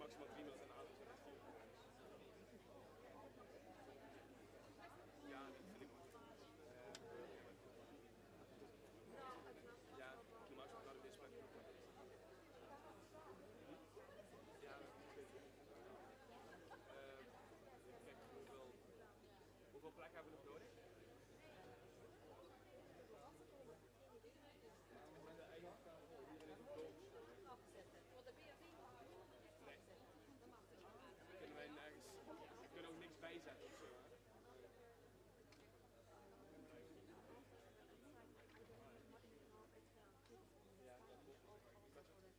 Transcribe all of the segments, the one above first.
maximaal 3 minuten aan de auto. Ja, dat vind ik ook. Ja, klimaat naar de display. Ja, kijk, hoeveel plek hebben we nog nodig? Kunnen ook niks bijzetten of zo. Ja, dat klopt.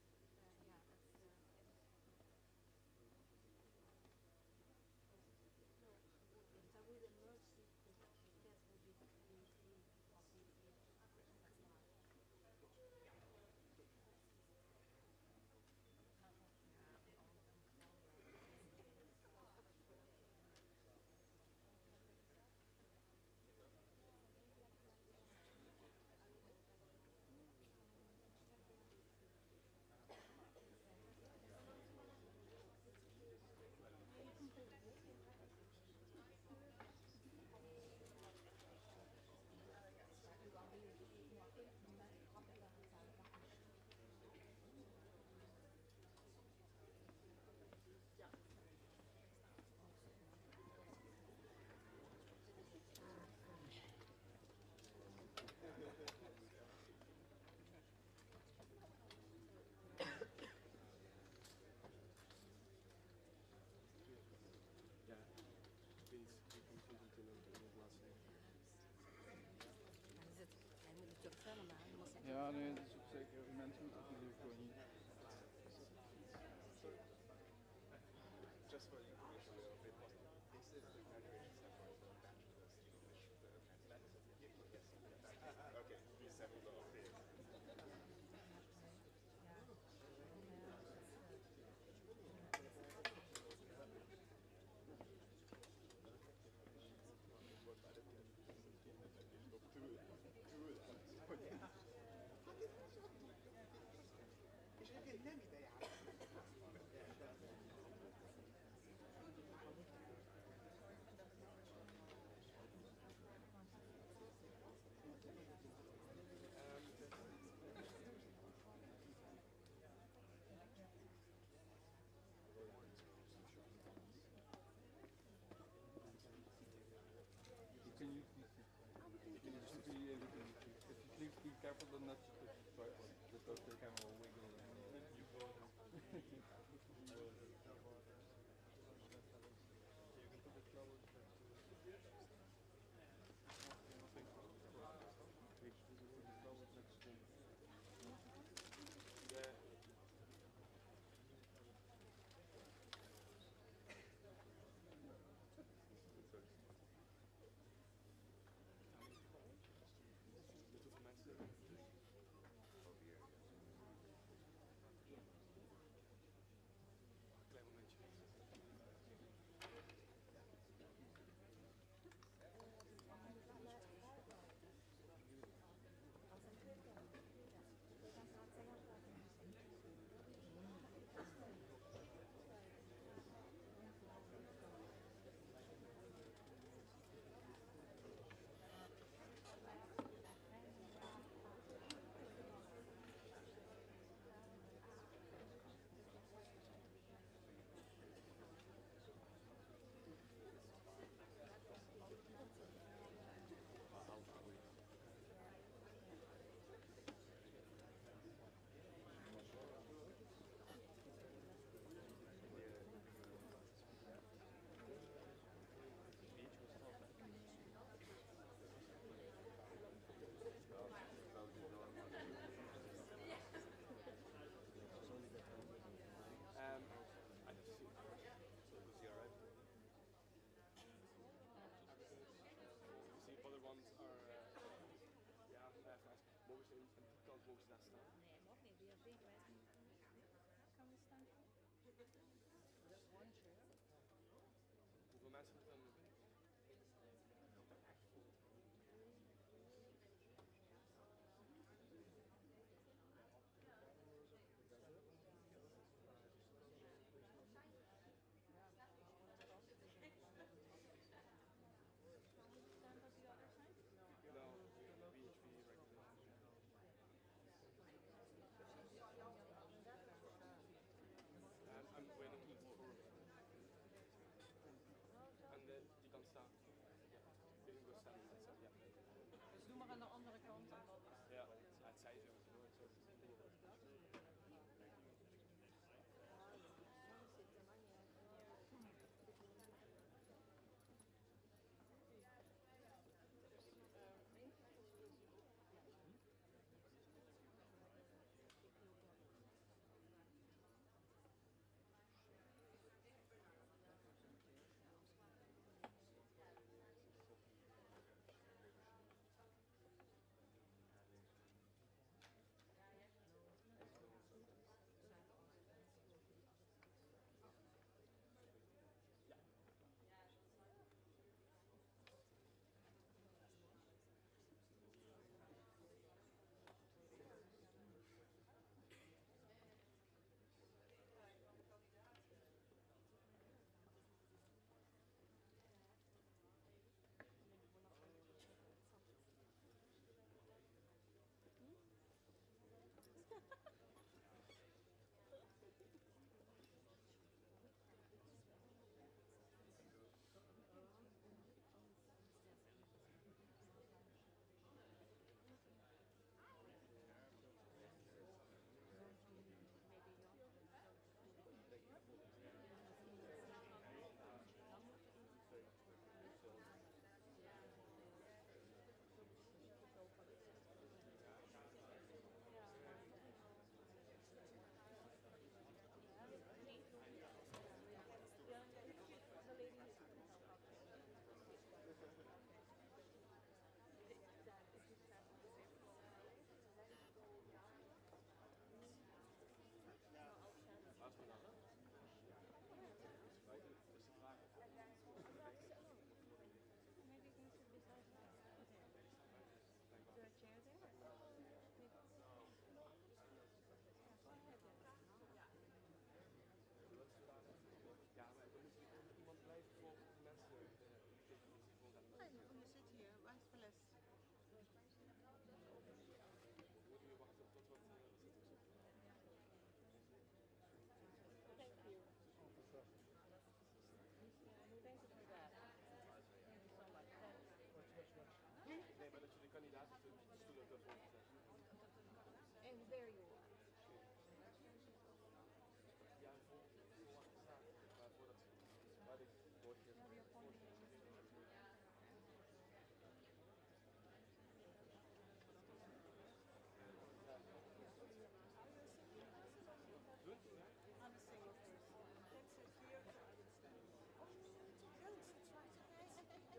Ja, nee, dat is ook zeker. Mensen moeten het natuurlijk gewoon niet. Just for information, this is the graduation ceremony for bachelor's English. Okay, please settle down, please. Be careful not to push the button because the camera will wiggle. en die kant mogen ze daar staan. Nee, mag niet. We are vegan. Kan we staan? One chair. Hoeveel mensen moeten dan binnen? I'm waiting for and die kan staan. Ja. Ik wil staan. Ja. Dus doe maar aan de andere kant. Ja, het zei zo. Nee, maar dat je de kandidaten de stoelen kan volgen. And there you are. Ja, voor achter staan. Maar voordat ze waar ik woordjes. I'm a single person. That's it here. Oh, yes, that's right.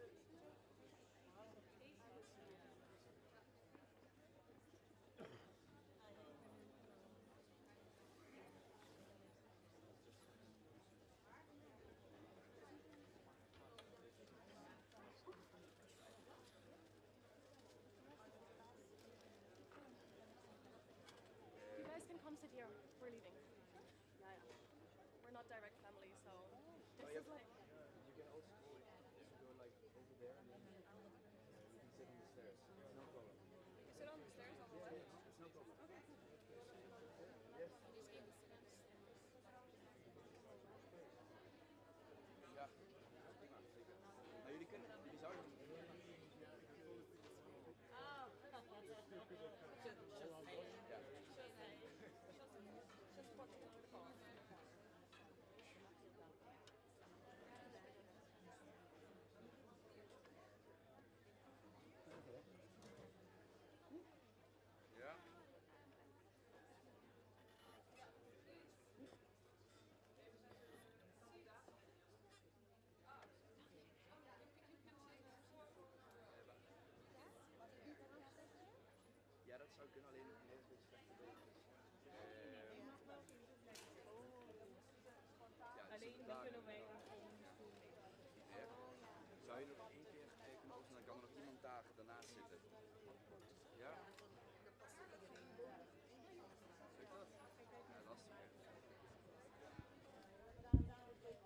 You guys can come sit here. We're leaving. Yeah, yeah. We're not direct family, so this is like. You can also go like over there and then you can sit on the stairs. It's no problem. You sit on the stairs all the way. It's no problem. Okay. Yes. Ja, prima. Maar jullie zouden Oh. Ja. Ja, dat zou ik kunnen alleen een heel beetje slechte wegen. Alleen dan kunnen wij een volgende school Zou je nog één keer kunnen openen, dan kan er nog iemand daar daarnaast zitten. Ja? Lukt dat? Ja, lastig hè. Ja, is goed zo. Nee, maar volgens mij wordt het niet gelijk. Blijf je staan. Daar gaan we op.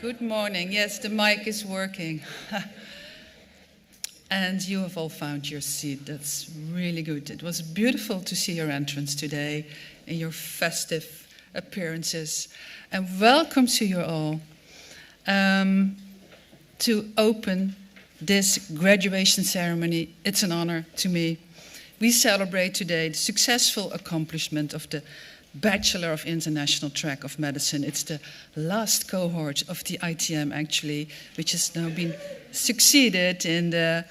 Good morning. Yes, the mic is working. And you have all found your seat. That's really good. It was beautiful to see your entrance today and your festive appearances. And welcome to you all to open this graduation ceremony. It's an honor to me. We celebrate today the successful accomplishment of the Bachelor of International Track of Medicine. It's the last cohort of the ITM, actually, which has now been succeeded in the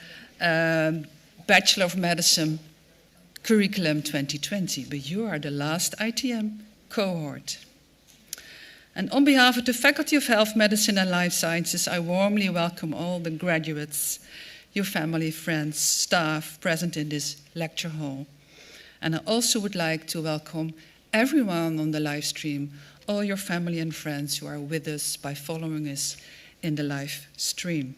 Bachelor of Medicine curriculum 2020. But you are the last ITM cohort. And on behalf of the Faculty of Health, Medicine and Life Sciences, I warmly welcome all the graduates, your family, friends, staff present in this lecture hall. And I also would like to welcome everyone on the live stream, all your family and friends who are with us by following us in the live stream.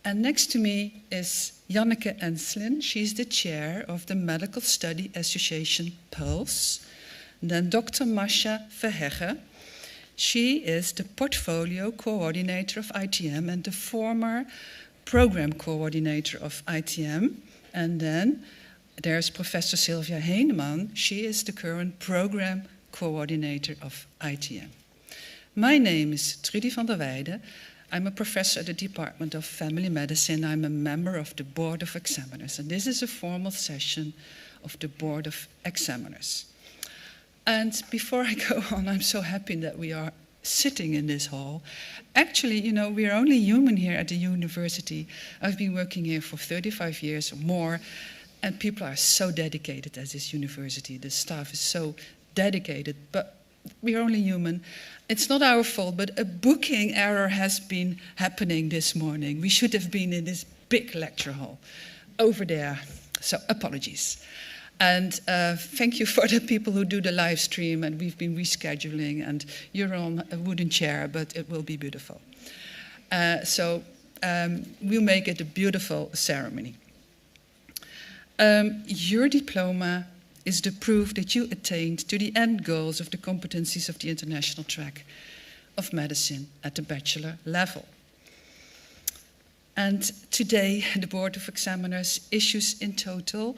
And next to me is Janneke Enslin. She's the chair of the Medical Study Association Pulse. And then Dr. Masha Verhegge. She is the portfolio coordinator of ITM and the former program coordinator of ITM. And then there's Professor Sylvia Heineman. She is the current program coordinator of ITM. My name is Trudy van der Weijden. I'm a professor at the Department of Family Medicine. I'm a member of the Board of Examiners, and this is a formal session of the Board of Examiners. And before I go on, I'm so happy that we are sitting in this hall. Actually, you know, we're only human here at the university. I've been working here for 35 years or more, and people are so dedicated at this university. The staff is so dedicated, but we're only human. It's not our fault, but a booking error has been happening this morning. We should have been in this big lecture hall over there. So apologies. And thank you for the people who do the live stream, and we've been rescheduling, and you're on a wooden chair, but it will be beautiful. We'll make it a beautiful ceremony. Your diploma is the proof that you attained to the end goals of the competencies of the international track of medicine at the bachelor level. And today, the Board of Examiners issues in total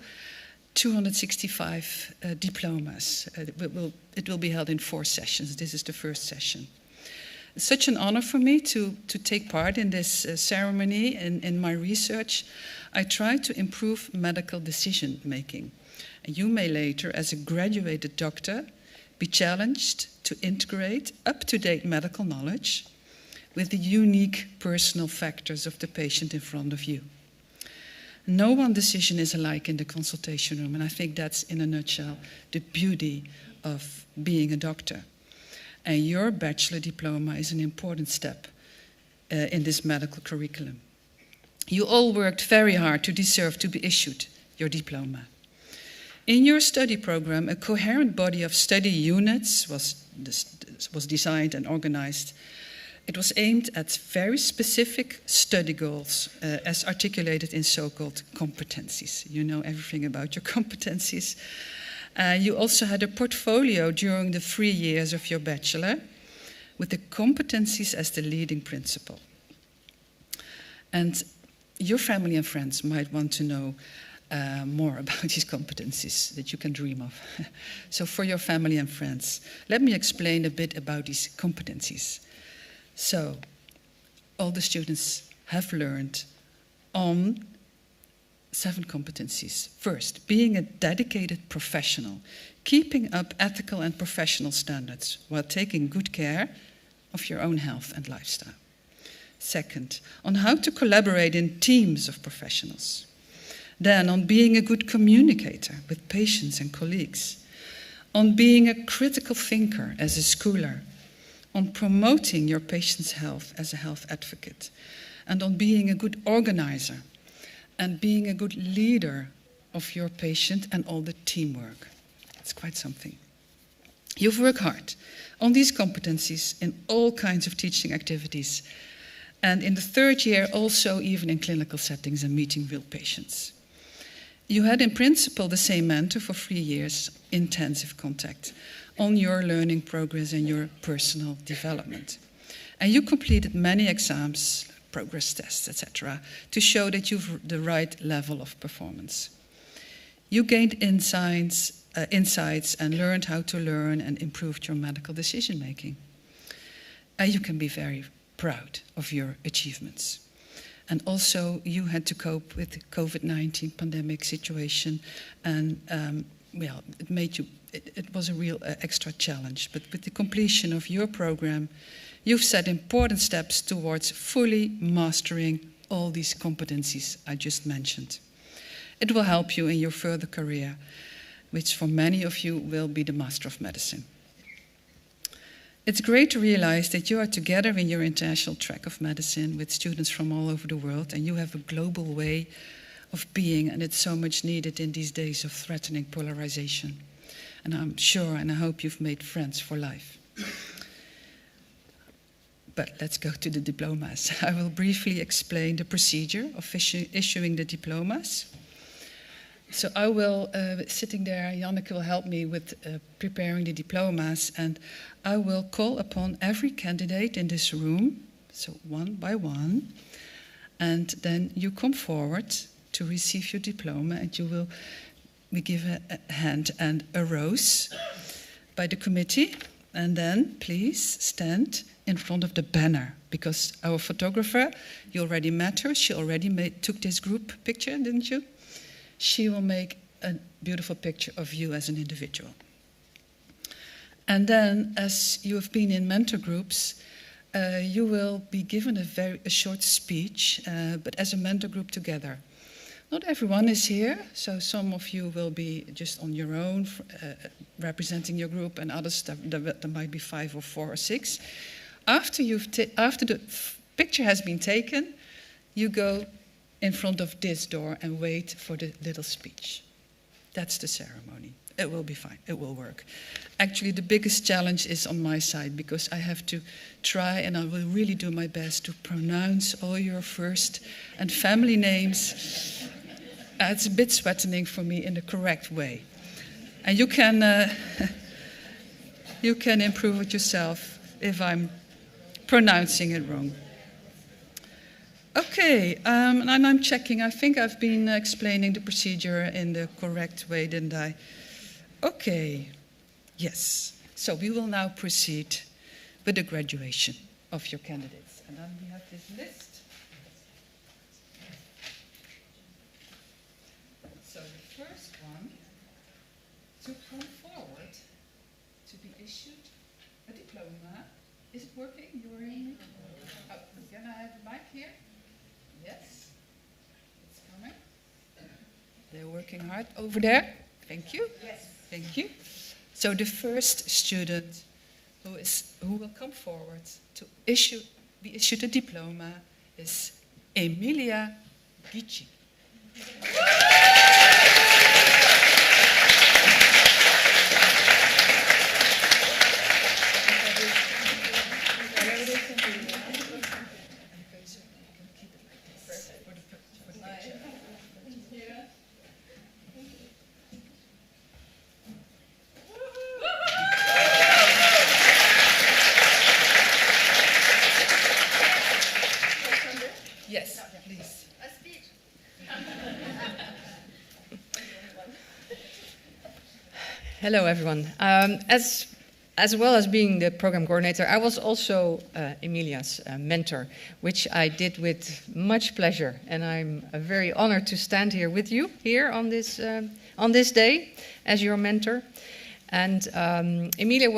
265 diplomas. It will be held in 4 sessions. This is the first session. It's such an honor for me to take part in this ceremony. In my research, I try to improve medical decision making. And you may later, as a graduated doctor, be challenged to integrate up-to-date medical knowledge with the unique personal factors of the patient in front of you. No one decision is alike in the consultation room, and I think that's, in a nutshell, the beauty of being a doctor. And your bachelor diploma is an important step in this medical curriculum. You all worked very hard to deserve to be issued your diploma. In your study program, a coherent body of study units was designed and organized. It was aimed at very specific study goals as articulated in so-called competencies. You know everything about your competencies. You also had a portfolio during the 3 years of your bachelor with the competencies as the leading principle. And your family and friends might want to know more about these competencies that you can dream of. So for your family and friends, let me explain a bit about these competencies. So, all the students have learned on 7 competencies. First, being a dedicated professional, keeping up ethical and professional standards while taking good care of your own health and lifestyle. Second, on how to collaborate in teams of professionals. Then, on being a good communicator with patients and colleagues. On being a critical thinker as a schooler. On promoting your patient's health as a health advocate, and on being a good organizer, and being a good leader of your patient and all the teamwork. It's quite something. You've worked hard on these competencies in all kinds of teaching activities, and in the 3rd year also even in clinical settings and meeting real patients. You had in principle the same mentor for 3 years, intensive contact on your learning progress and your personal development. And you completed many exams, progress tests, etc., to show that you've the right level of performance. You gained insights and learned how to learn and improved your medical decision making. And you can be very proud of your achievements. And also you had to cope with the COVID-19 pandemic situation, and well, it was a real extra challenge. But with the completion of your program, you've set important steps towards fully mastering all these competencies I just mentioned. It will help you in your further career, which for many of you will be the Master of Medicine. It's great to realize that you are together in your international track of medicine with students from all over the world, and you have a global way of being, and it's so much needed in these days of threatening polarization. And I'm sure and I hope you've made friends for life. But let's go to the diplomas. I will briefly explain the procedure of issuing the diplomas. So I will, sitting there, Janneke will help me with preparing the diplomas, and I will call upon every candidate in this room, so one by one, and then you come forward to receive your diploma, and you will be given a hand and a rose by the committee, And then, please stand in front of the banner, because our photographer, you already met her, she already took this group picture, didn't you? She will make a beautiful picture of you as an individual. And then, as you have been in mentor groups, you will be given a short speech, but as a mentor group together. Not everyone is here, so some of you will be just on your own, representing your group, and others, there might be 5 or 4 or 6. After the picture has been taken, you go in front of this door and wait for the little speech. That's the ceremony. It will be fine, it will work. Actually, the biggest challenge is on my side, because I have to try, and I will really do my best to pronounce all your first and family names. It's a bit threatening for me in the correct way. And you can improve it yourself if I'm pronouncing it wrong. Okay, and I'm checking. I think I've been explaining the procedure in the correct way, didn't I? Okay, yes. So we will now proceed with the graduation of your candidates. And then we have this list. So the first one to come forward to be issued a diploma. Is it working? You're in? Oh, can I have the mic here? Yes. It's coming. They're working hard over there. Thank you. Yes. Thank you. So the first student who will come forward to be issued a diploma is Emilia Gici. Yes, please. A speech. Hello, everyone. As well as being the program coordinator, I was also Emilia's mentor, which I did with much pleasure. And I'm very honored to stand here with you here on this day as your mentor. And Emilia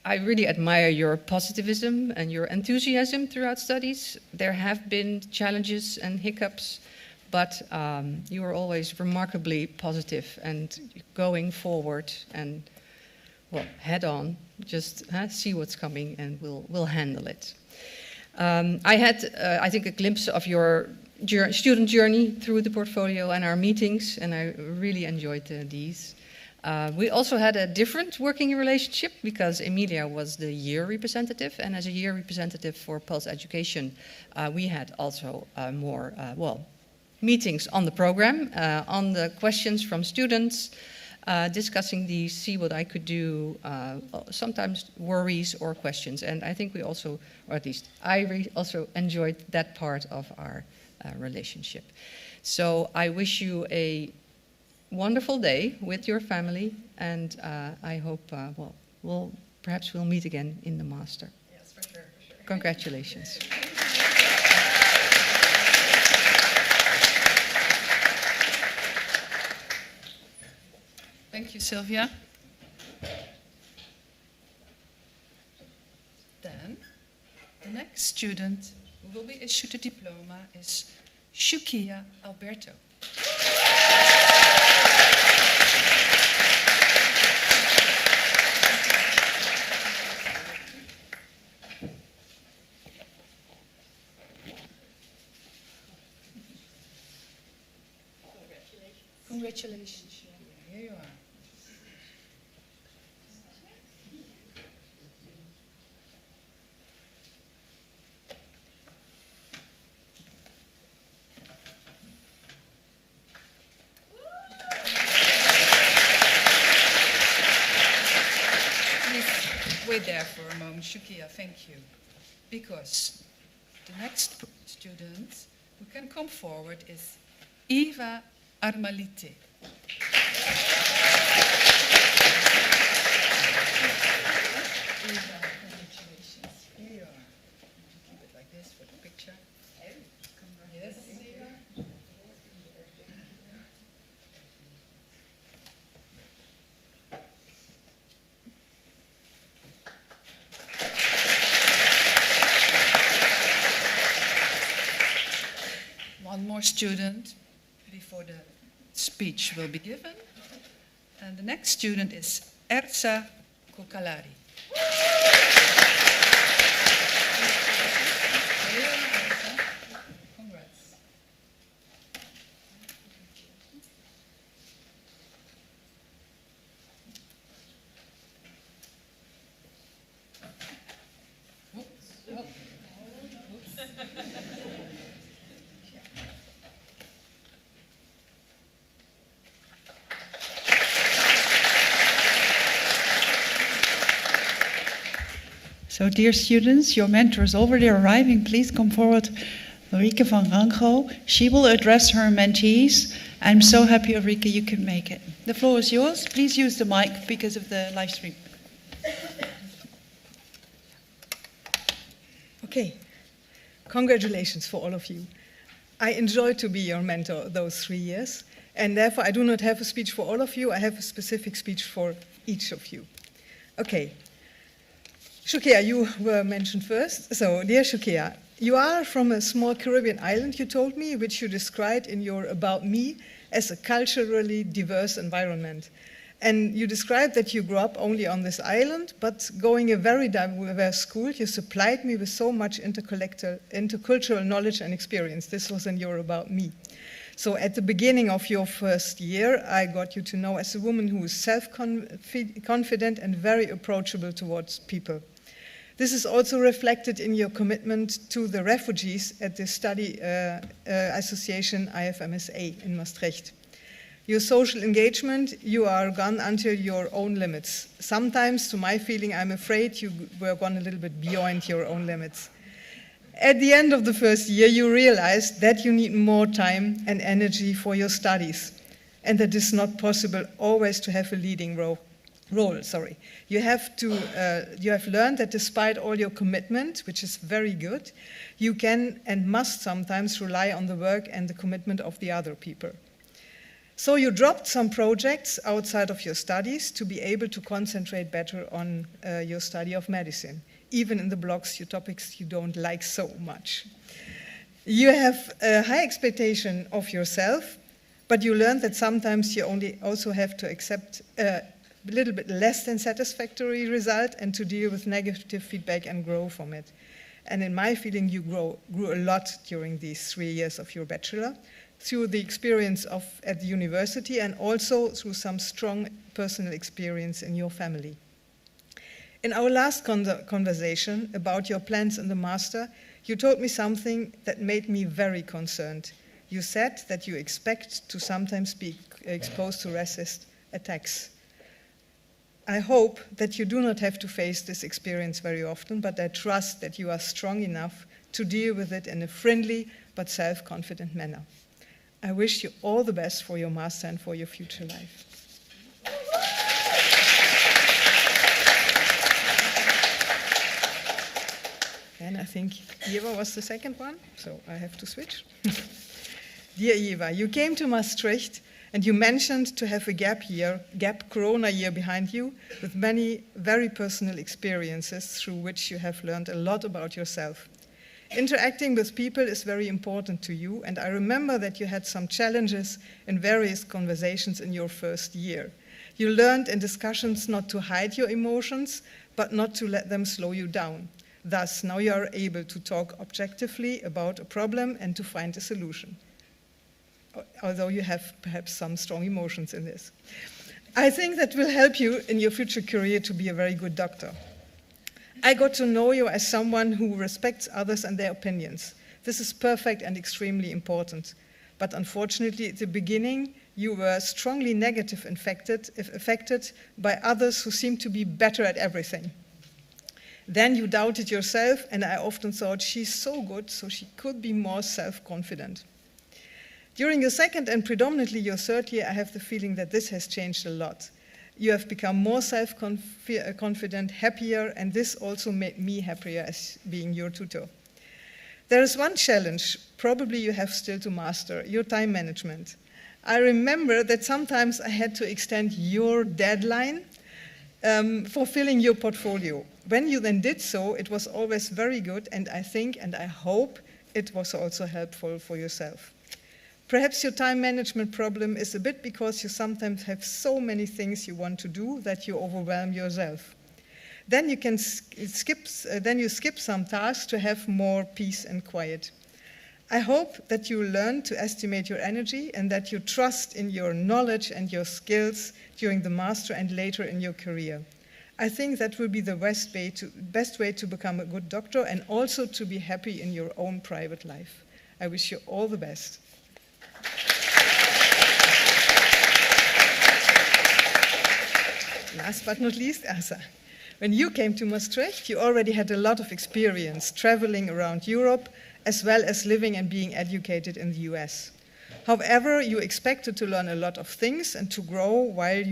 I really admire your positivism and your enthusiasm throughout studies. There have been challenges and hiccups, but you are always remarkably positive and going forward and, well, head on. Just see what's coming and we'll handle it. I had, I think, a glimpse of your student journey through the portfolio and our meetings, and I really enjoyed these. We also had a different working relationship because Emilia was the year representative, and as a year representative for Pulse Education, we had also more, meetings on the program, on the questions from students, discussing these, see what I could do, sometimes worries or questions. And I think we also, or at least I also enjoyed that part of our relationship. So I wish you a wonderful day with your family, and I hope, perhaps we'll meet again in the master. Yes, for sure. Congratulations. Thank you, Sylvia. Then, the next student who will be issued a diploma is Shukia Alberto. Congratulations. Here you are. Please wait there for a moment, Shukia, thank you. Because the next student who can come forward is Eva Armalite. student before the speech will be given. And the next student is Erza Kokalari. Congrats. So, dear students, your mentor is already arriving. Please come forward, Ulrike van Rango. She will address her mentees. I'm so happy, Ulrike, you can make it. The floor is yours. Please use the mic because of the live stream. Okay, congratulations for all of you. I enjoyed to be your mentor those 3 years, and therefore I do not have a speech for all of you. I have a specific speech for each of you. Okay. Shukia, you were mentioned first. So, dear Shukia, you are from a small Caribbean island, you told me, which you described in your About Me as a culturally diverse environment. And you described that you grew up only on this island, but going a very diverse school, you supplied me with so much intercultural knowledge and experience. This was in your About Me. So at the beginning of your first year, I got you to know as a woman who is self-confident and very approachable towards people. This is also reflected in your commitment to the refugees at the study association IFMSA in Maastricht. Your social engagement, you are gone until your own limits. Sometimes, to my feeling, I'm afraid you were gone a little bit beyond your own limits. At the end of the first year, you realized that you need more time and energy for your studies, and that it's not possible always to have a leading role. You have learned that despite all your commitment, which is very good, you can and must sometimes rely on the work and the commitment of the other people. So you dropped some projects outside of your studies to be able to concentrate better on your study of medicine, even in the blocks, your topics you don't like so much. You have a high expectation of yourself, but you learned that sometimes you also have to accept a little bit less than satisfactory result and to deal with negative feedback and grow from it. And in my feeling, you grew a lot during these 3 years of your bachelor, through the experience at the university and also through some strong personal experience in your family. In our last conversation about your plans in the master, you told me something that made me very concerned. You said that you expect to sometimes be exposed to racist attacks. I hope that you do not have to face this experience very often, but I trust that you are strong enough to deal with it in a friendly but self-confident manner. I wish you all the best for your master and for your future life. And I think Eva was the second one, so I have to switch. Dear Eva, you came to Maastricht and you mentioned to have a gap corona year behind you with many very personal experiences through which you have learned a lot about yourself. Interacting with people is very important to you, and I remember that you had some challenges in various conversations in your first year. You learned in discussions not to hide your emotions, but not to let them slow you down. Thus, now you are able to talk objectively about a problem and to find a solution, although you have perhaps some strong emotions in this. I think that will help you in your future career to be a very good doctor. I got to know you as someone who respects others and their opinions. This is perfect and extremely important. But unfortunately, at the beginning, you were strongly negative affected by others who seemed to be better at everything. Then you doubted yourself, and I often thought, she's so good, so she could be more self-confident. During your second and predominantly your third year, I have the feeling that this has changed a lot. You have become more self-confident, happier, and this also made me happier as being your tutor. There is one challenge, probably you have still to master, your time management. I remember that sometimes I had to extend your deadline for filling your portfolio. When you then did so, it was always very good, and I think and I hope it was also helpful for yourself. Perhaps your time management problem is a bit because you sometimes have so many things you want to do that you overwhelm yourself. Then you skip some tasks to have more peace and quiet. I hope that you learn to estimate your energy and that you trust in your knowledge and your skills during the master and later in your career. I think that will be the best way to become a good doctor and also to be happy in your own private life. I wish you all the best. Last but not least, Asa. When you came to Maastricht, you already had a lot of experience traveling around Europe, as well as living and being educated in the US. However, you expected to learn a lot of things and to grow by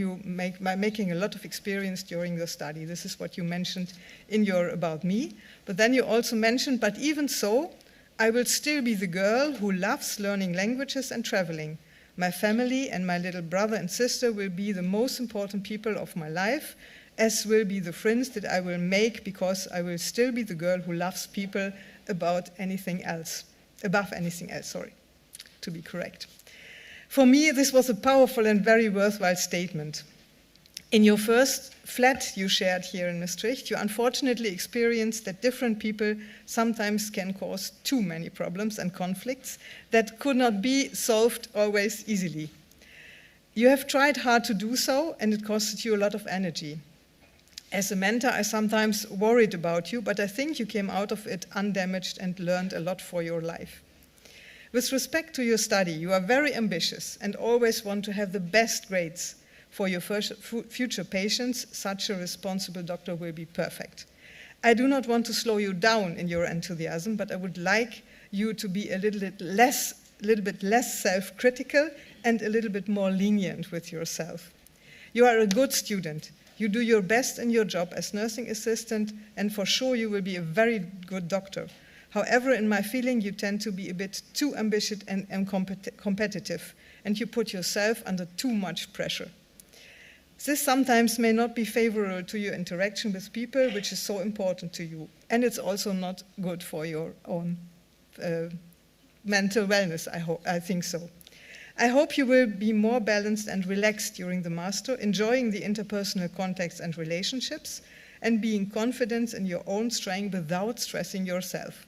making a lot of experience during your study. This is what you mentioned in your About Me. But then you also mentioned, but even so, I will still be the girl who loves learning languages and traveling. My family and my little brother and sister will be the most important people of my life, as will be the friends that I will make, because I will still be the girl who loves people above anything else, to be correct. For me, this was a powerful and very worthwhile statement. In your first flat you shared here in Maastricht, you unfortunately experienced that different people sometimes can cause too many problems and conflicts that could not be solved always easily. You have tried hard to do so, and it costed you a lot of energy. As a mentor, I sometimes worried about you, but I think you came out of it undamaged and learned a lot for your life. With respect to your study, you are very ambitious and always want to have the best grades. For your future patients, such a responsible doctor will be perfect. I do not want to slow you down in your enthusiasm, but I would like you to be a little bit less self-critical and a little bit more lenient with yourself. You are a good student. You do your best in your job as nursing assistant, and for sure you will be a very good doctor. However, in my feeling, you tend to be a bit too ambitious and competitive, and you put yourself under too much pressure. This sometimes may not be favorable to your interaction with people, which is so important to you, and it's also not good for your own mental wellness, I think so. I hope you will be more balanced and relaxed during the master, enjoying the interpersonal contacts and relationships, and being confident in your own strength without stressing yourself.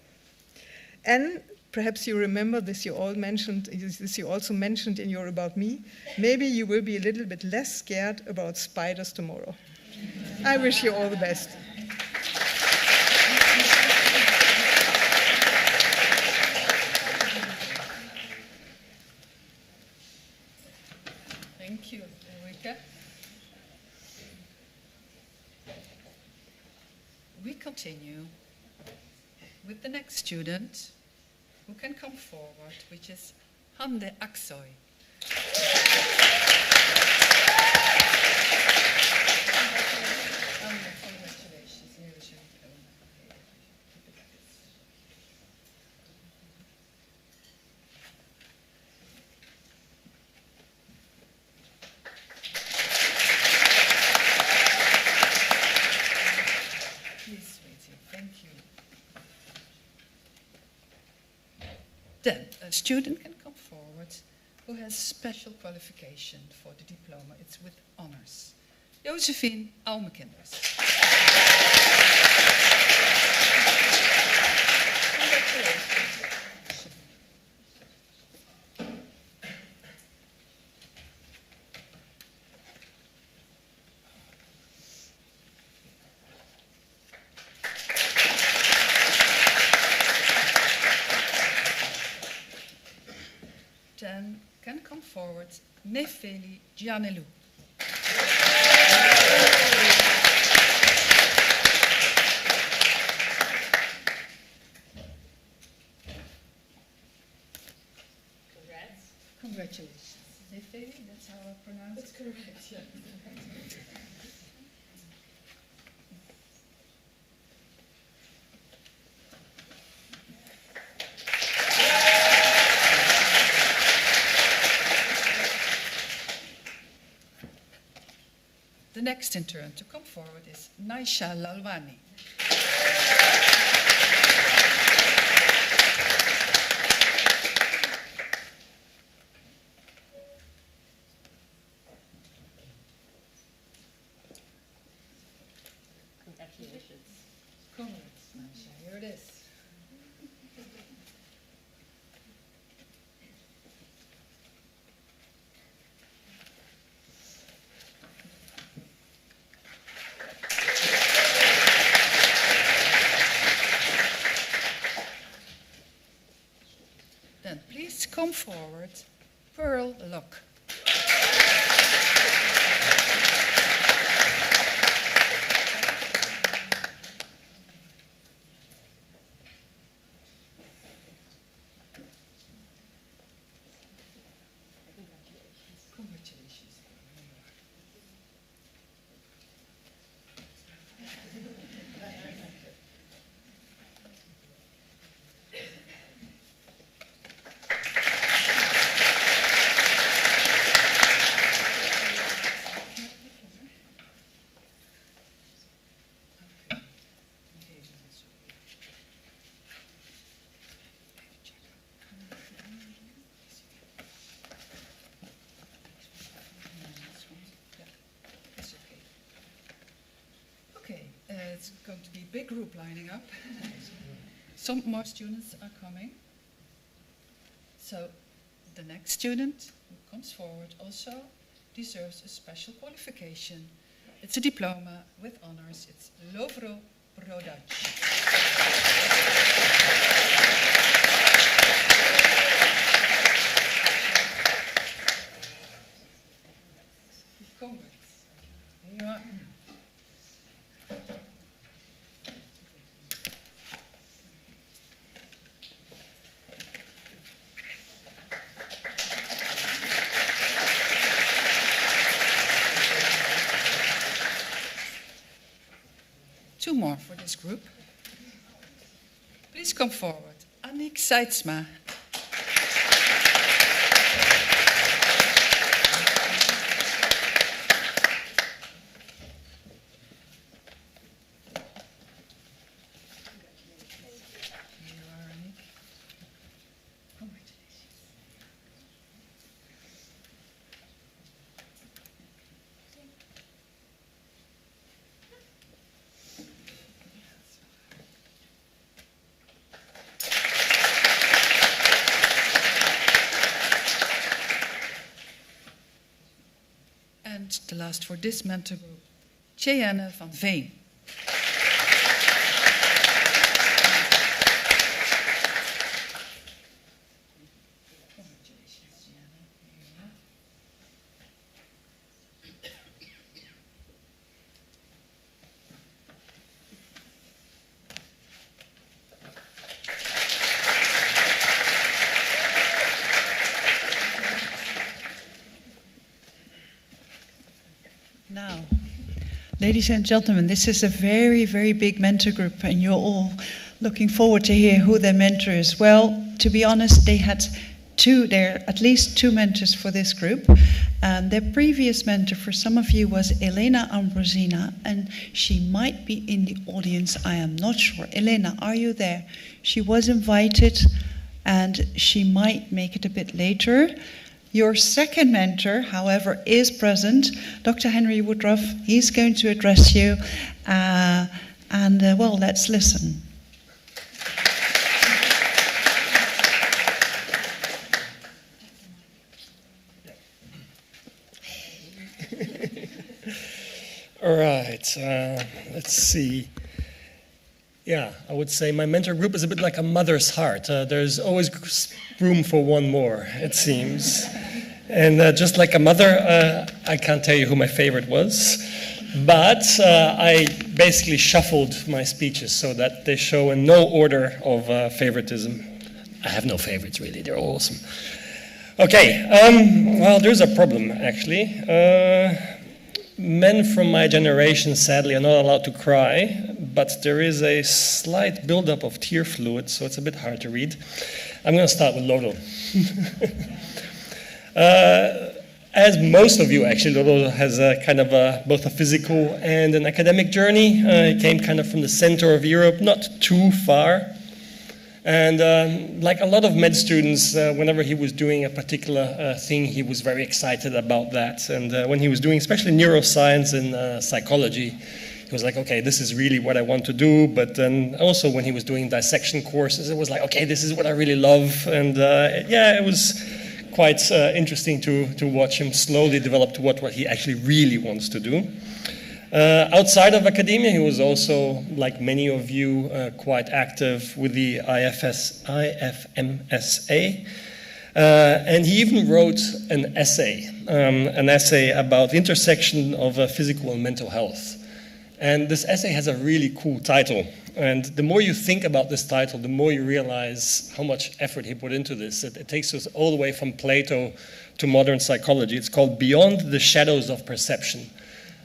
And perhaps you remember this you also mentioned in your About Me, maybe you will be a little bit less scared about spiders tomorrow. I wish you all the best. Thank you, Ulrike. We continue with the next student who can come forward, which is Hande Aksoy. Then a student can come forward who has special qualification for the diploma. It's with honors. Josephine Almekinders. Congratulations. Then can come forward Nefeli Gianelou. Congratulations. Nefeli, that's how I pronounce it? That's correct, yeah. The next in turn to come forward is Naisha Lalwani. Here it is. Then please come forward, Pearl Locke. Congratulations. It's going to be a big group lining up. Some more students are coming. So the next student who comes forward also deserves a special qualification. It's a diploma with honors. It's Lovro Brodac. Congrats. Here you are. Two more for this group. Please come forward. Annick Seidsma. Here you are, Annick. Congratulations. And the last for this mentor group, Cheyenne van Veen. Congratulations, Cheyenne. Here you are. Now, ladies and gentlemen, this is a very, very big mentor group, and you're all looking forward to hear who their mentor is. Well, to be honest, there are at least two mentors for this group. And their previous mentor for some of you was Elena Ambrosina, and she might be in the audience, I am not sure. Elena, are you there? She was invited, and she might make it a bit later. Your second mentor, however, is present, Dr. Henry Woodruff. He's going to address you, well, let's listen. All right, let's see. Yeah, I would say my mentor group is a bit like a mother's heart. There's always room for one more, it seems. And just like a mother, I can't tell you who my favorite was, but I basically shuffled my speeches so that they show in no order of favoritism. I have no favorites, really. They're all awesome. Okay, well, there's a problem, actually. Men from my generation, sadly, are not allowed to cry, but there is a slight buildup of tear fluid, so it's a bit hard to read. I'm going to start with Lolo. As most of you, actually, Lolo has kind of both a physical and an academic journey. He came kind of from the center of Europe, not too far. And like a lot of med students, whenever he was doing a particular thing, he was very excited about that. And when he was doing especially neuroscience and psychology, he was like, okay, this is really what I want to do. But then also when he was doing dissection courses, it was like, okay, this is what I really love. And yeah, it was quite interesting to watch him slowly develop to what he actually really wants to do. Outside of academia, he was also, like many of you, quite active with the IFMSA. And he even wrote an essay about the intersection of physical and mental health. And this essay has a really cool title. And the more you think about this title, the more you realize how much effort he put into this. It takes us all the way from Plato to modern psychology. It's called Beyond the Shadows of Perception.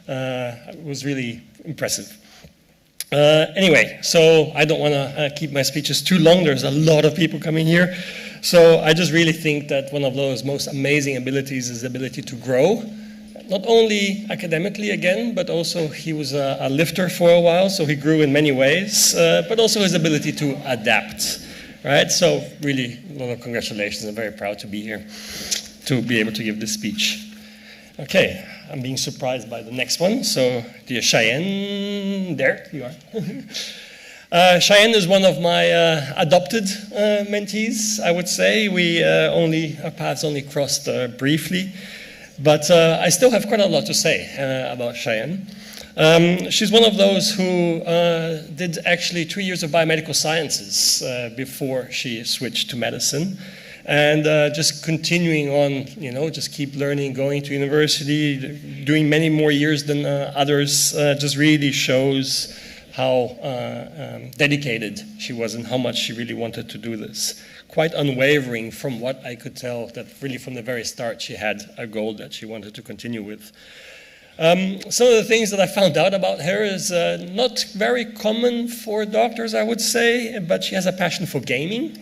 It was really impressive. Anyway, so I don't want to keep my speeches too long. There's a lot of people coming here. So I just really think that one of those most amazing abilities is the ability to grow. Not only academically again, but also he was a lifter for a while, so he grew in many ways, but also his ability to adapt, right? So really, a lot of congratulations. I'm very proud to be here, to be able to give this speech. Okay, I'm being surprised by the next one. So, dear Cheyenne, there you are. Cheyenne is one of my adopted mentees, I would say. Our paths only crossed briefly. But I still have quite a lot to say about Cheyenne. She's one of those who did actually 2 years of biomedical sciences before she switched to medicine. And just continuing on, just keep learning, going to university, doing many more years than others, just really shows how dedicated she was and how much she really wanted to do this. Quite unwavering from what I could tell, that really from the very start she had a goal that she wanted to continue with. Some of the things that I found out about her is not very common for doctors, I would say, but she has a passion for gaming.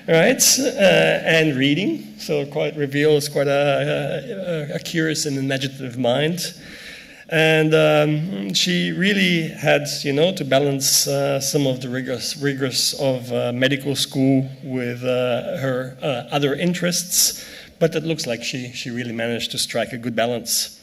Right, and reading, so quite reveals quite a curious and imaginative mind. And she really had, to balance some of the rigors of medical school with her other interests, but it looks like she really managed to strike a good balance.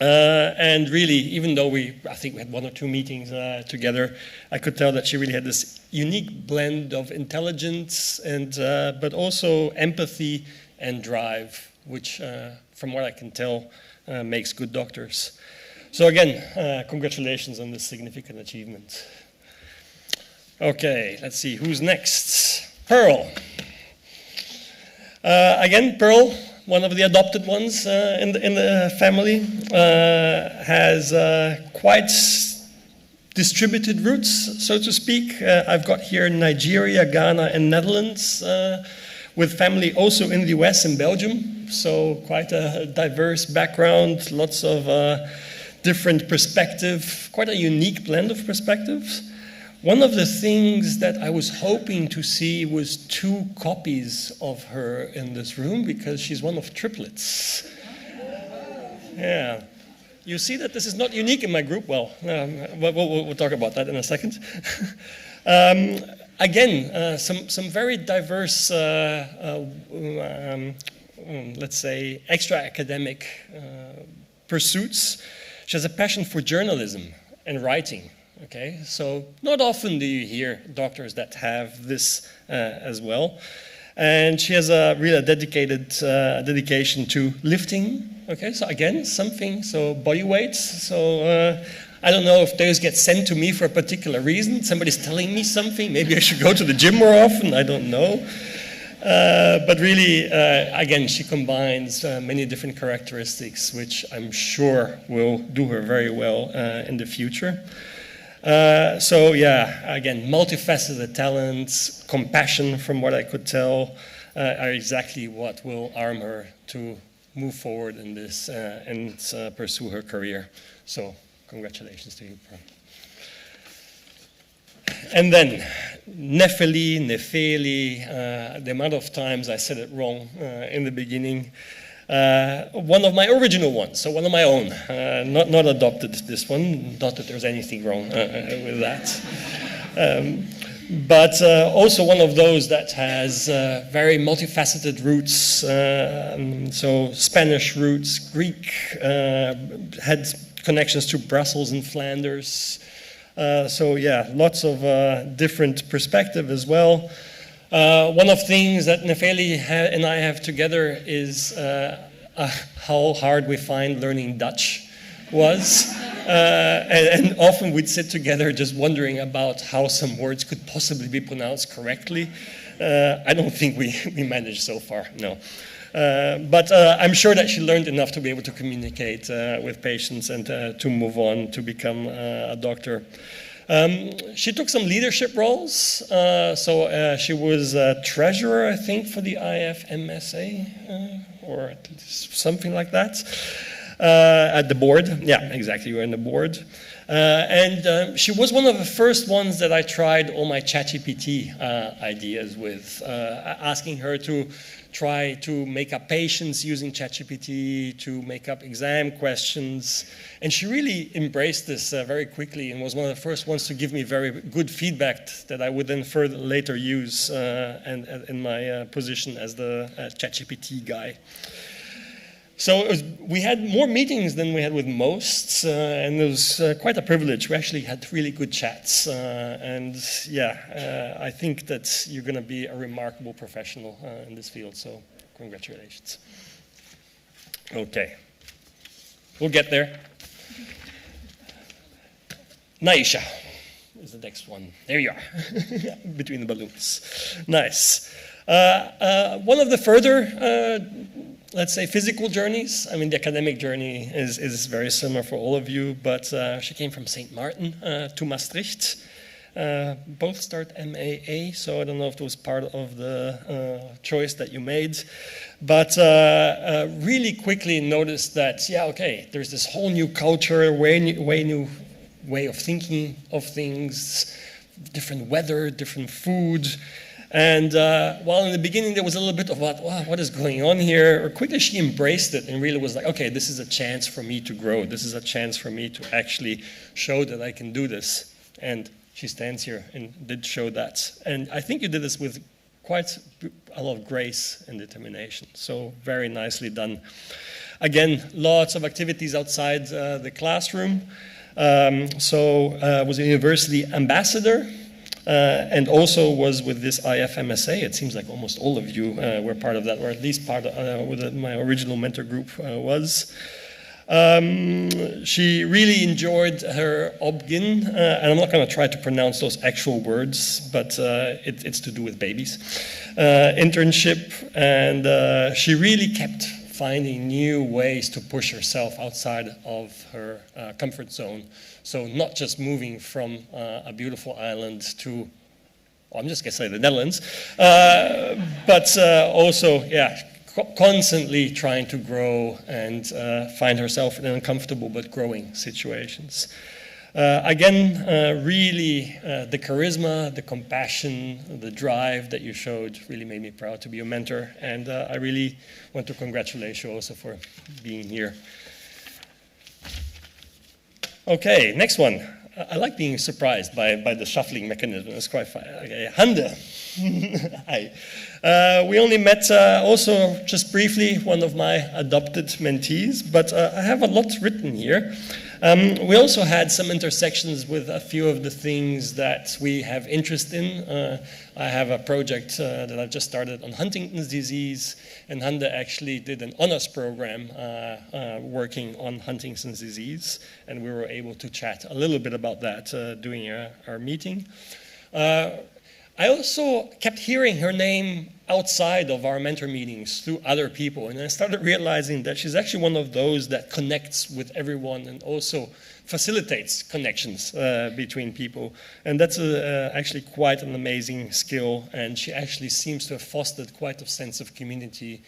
And really, even though I think we had 1 or 2 meetings together, I could tell that she really had this unique blend of intelligence and but also empathy and drive, which, from what I can tell, makes good doctors. So again, congratulations on this significant achievement. Okay, let's see, who's next? Pearl. Again, Pearl, one of the adopted ones in the family, has quite distributed roots, so to speak. I've got here Nigeria, Ghana, and Netherlands, with family also in the US and Belgium. So quite a diverse background, lots of different perspective, quite a unique blend of perspectives. One of the things that I was hoping to see was 2 copies of her in this room, because she's one of triplets. Yeah. You see that this is not unique in my group? Well, we'll talk about that in a second. Again, some very diverse, let's say, extra academic pursuits. She has a passion for journalism and writing. Okay, so not often do you hear doctors that have this as well. And she has a really dedication to lifting. Okay, so again, so body weights. So I don't know if those get sent to me for a particular reason. Somebody's telling me something. Maybe I should go to the gym more often. I don't know. But really, again, she combines many different characteristics, which I'm sure will do her very well in the future. So yeah, again, multifaceted talents, compassion, from what I could tell, are exactly what will arm her to move forward in this and pursue her career. So congratulations to you, Pearl. And then, Nefeli, the amount of times I said it wrong in the beginning. One of my original ones, so one of my own, not adopted this one, not that there's anything wrong with that. But also one of those that has very multifaceted roots, so Spanish roots, Greek, had connections to Brussels and Flanders. So yeah, lots of different perspective as well. One of the things that Nefeli and I have together is how hard we find learning Dutch was. And often we'd sit together just wondering about how some words could possibly be pronounced correctly. I don't think we managed so far, no. But I'm sure that she learned enough to be able to communicate with patients and to move on to become a doctor. She took some leadership roles. So she was treasurer, I think, for the IFMSA, or something like that, at the board. Yeah, exactly, you were in the board. And she was one of the first ones that I tried all my ChatGPT ideas with, asking her to try to make up patients using ChatGPT, to make up exam questions. And she really embraced this very quickly and was one of the first ones to give me very good feedback that I would then further later use and in my position as the ChatGPT guy. So we had more meetings than we had with most, and it was quite a privilege. We actually had really good chats, and yeah, I think that you're going to be a remarkable professional in this field, so congratulations. Okay, we'll get there. Naisha is the next one. There you are, between the balloons. Nice. One of the further let's say physical journeys. I mean, the academic journey is very similar for all of you, but she came from St. Martin to Maastricht. Both start MAA, so I don't know if it was part of the choice that you made. But really quickly noticed that, yeah, okay, there's this whole new culture, new way of thinking of things, different weather, different food. And while in the beginning there was a little bit of what is going on here, quickly she embraced it and really was like, okay, this is a chance for me to grow. This is a chance for me to actually show that I can do this. And she stands here and did show that. And I think you did this with quite a lot of grace and determination. So very nicely done. Again, lots of activities outside the classroom. Was a university ambassador. And also was with this IFMSA. It seems like almost all of you were part of that, or at least part of what my original mentor group was. She really enjoyed her Obgyn, and I'm not going to try to pronounce those actual words, but it's to do with babies, internship, and she really kept finding new ways to push herself outside of her comfort zone. So not just moving from a beautiful island to, well, I'm just going to say the Netherlands, but also, yeah, constantly trying to grow and find herself in uncomfortable but growing situations. Again, really the charisma, the compassion, the drive that you showed really made me proud to be your mentor, and I really want to congratulate you also for being here. Okay, next one. I like being surprised by the shuffling mechanism. It's quite fun. Okay, Hande. Hi. We only met also just briefly, one of my adopted mentees, but I have a lot written here. We also had some intersections with a few of the things that we have interest in. I have a project that I've just started on Huntington's disease, and Hande actually did an honors program working on Huntington's disease, and we were able to chat a little bit about that during our meeting. I also kept hearing her name outside of our mentor meetings through other people, and I started realizing that she's actually one of those that connects with everyone and also facilitates connections between people, and that's actually quite an amazing skill, and she actually seems to have fostered quite a sense of community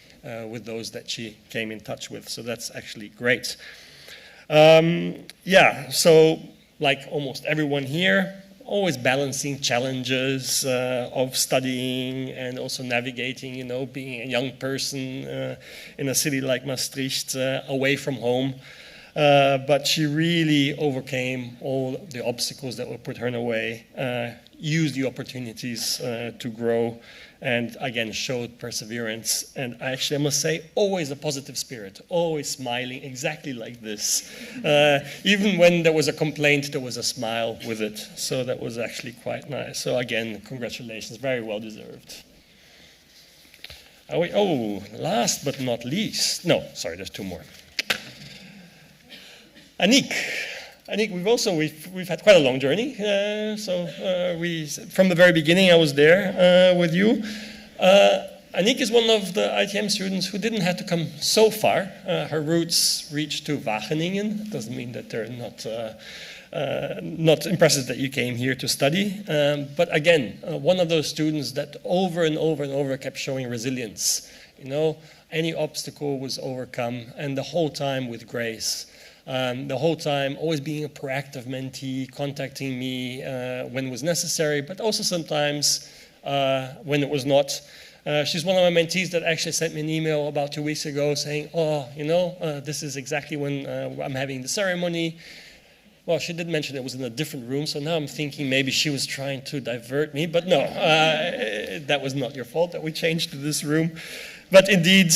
with those that she came in touch with, so that's actually great. Yeah, so like almost everyone here, always balancing challenges of studying and also navigating, you know, being a young person in a city like Maastricht, away from home. But she really overcame all the obstacles that were put her in her way. used the opportunities to grow, and again showed perseverance. And actually, I must say, always a positive spirit, always smiling, exactly like this. Even when there was a complaint, there was a smile with it. So that was actually quite nice. So again, congratulations, very well deserved. Oh, last but not least, no, sorry, there's two more. Anik, we've had quite a long journey. From the very beginning, I was there with you. Anik is one of the ITM students who didn't have to come so far. Her roots reach to Wageningen. It doesn't mean that they're not impressive that you came here to study. But again, one of those students that over and over and over kept showing resilience. You know, any obstacle was overcome, and the whole time with grace. The whole time always being a proactive mentee, contacting me when it was necessary, but also sometimes when it was not. She's one of my mentees that actually sent me an email about 2 weeks ago saying, this is exactly when I'm having the ceremony. Well, she did mention it was in a different room, so now I'm thinking maybe she was trying to divert me, but no, that was not your fault that we changed to this room. But indeed,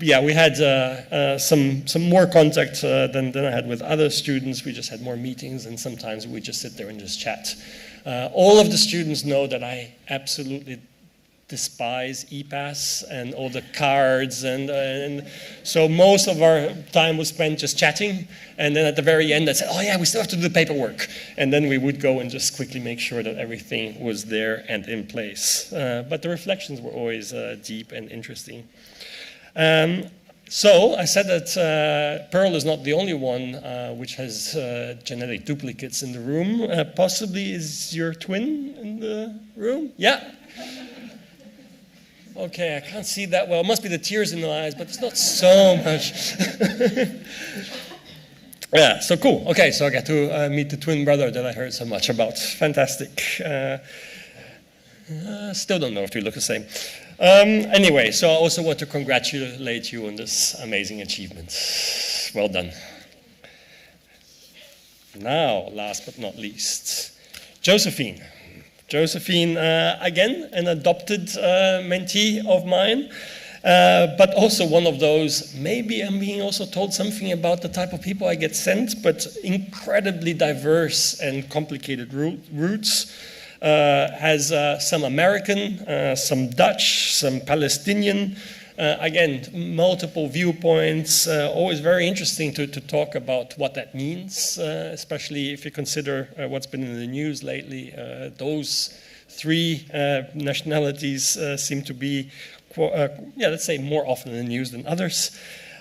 we had some more contact than I had with other students. We just had more meetings, and sometimes we just sit there and just chat. All of the students know that I absolutely despise e-pass and all the cards, and so most of our time was spent just chatting, and then at the very end I said, oh yeah, we still have to do the paperwork, and then we would go and just quickly make sure that everything was there and in place. But the reflections were always deep and interesting. So I said that Pearl is not the only one which has genetic duplicates in the room. Possibly is your twin in the room? Yeah. Okay, I can't see that well. It must be the tears in the eyes, but it's not so much. Yeah, so cool. Okay, so I got to meet the twin brother that I heard so much about. Fantastic. Still don't know if we look the same. Anyway, so I also want to congratulate you on this amazing achievement. Well done. Now, last but not least, Josephine. Josephine, again, an adopted mentee of mine, but also one of those, maybe I'm being also told something about the type of people I get sent, but incredibly diverse and complicated roots. Has some American, some Dutch, some Palestinian, again, multiple viewpoints, always very interesting to talk about what that means, especially if you consider what's been in the news lately. Those three nationalities seem to be, let's say, more often in the news than others.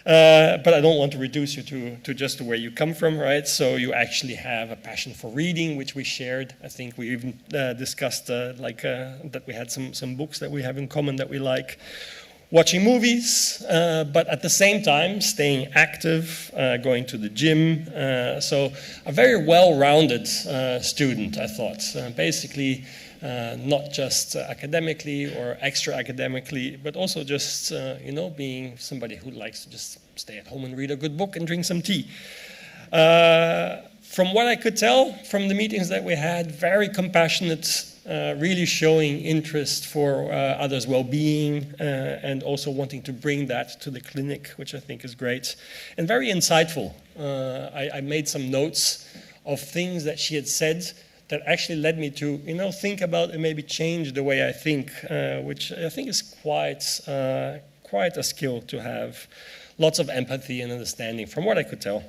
But I don't want to reduce you to just where you come from, right? So you actually have a passion for reading, which we shared. I think we even discussed that we had some books that we have in common that we like. Watching movies, but at the same time staying active, going to the gym. So a very well-rounded student, I thought. Basically, not just academically or extra academically, but also just, being somebody who likes to just stay at home and read a good book and drink some tea. From what I could tell from the meetings that we had, very compassionate, really showing interest for others' well-being and also wanting to bring that to the clinic, which I think is great, and very insightful. I made some notes of things that she had said that actually led me to, think about and maybe change the way I think, which I think is quite a skill to have. Lots of empathy and understanding, from what I could tell.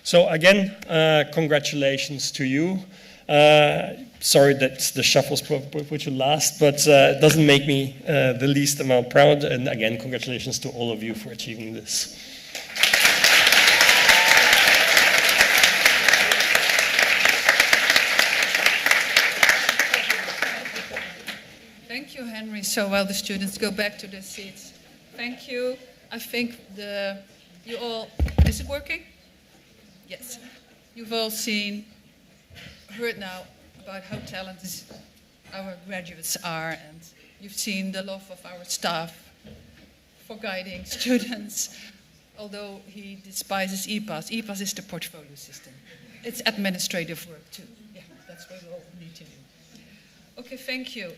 So again, congratulations to you. Sorry that the shuffles put you last, but it doesn't make me the least amount proud. And again, congratulations to all of you for achieving this. Thank you, Henry. So while the students go back to their seats, thank you. I think you all, is it working? Yes. You've all heard now about how talented our graduates are, and you've seen the love of our staff for guiding students, although he despises EPAS. EPAS is the portfolio system. It's administrative work too. Yeah, that's what we all need to do. Okay, thank you.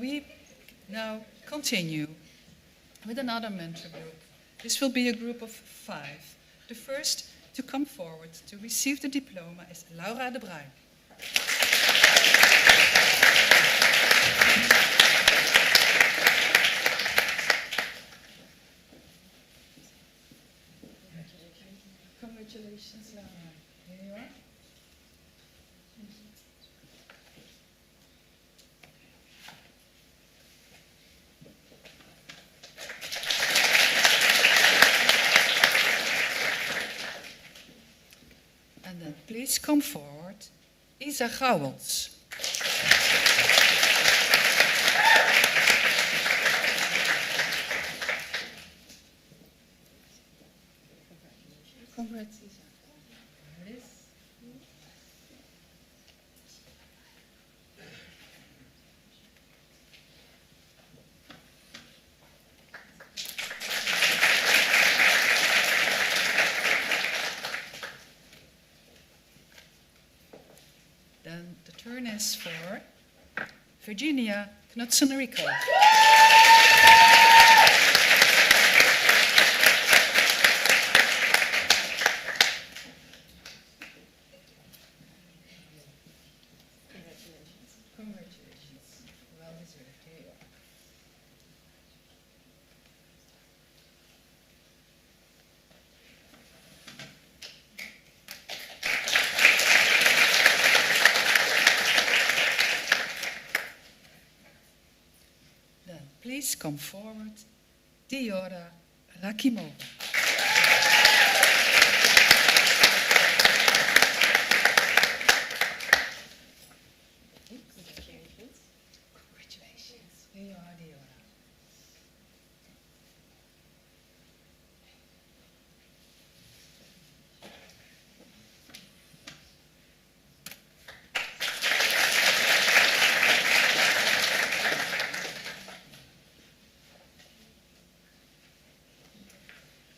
We now continue with another mentor group. This will be a group of 5. The first to come forward to receive the diploma is Laura de Bruin. Congratulations, Laura. Here you are. And then please come forward, Isa Gouwels. Congrats, Isa. There it is. Then the turn is for Virginia Knutsen-Rico. Congratulations. Well deserved. Here you are. Then please come forward, Diora Rakimova. Congratulations. Here you are, Diora.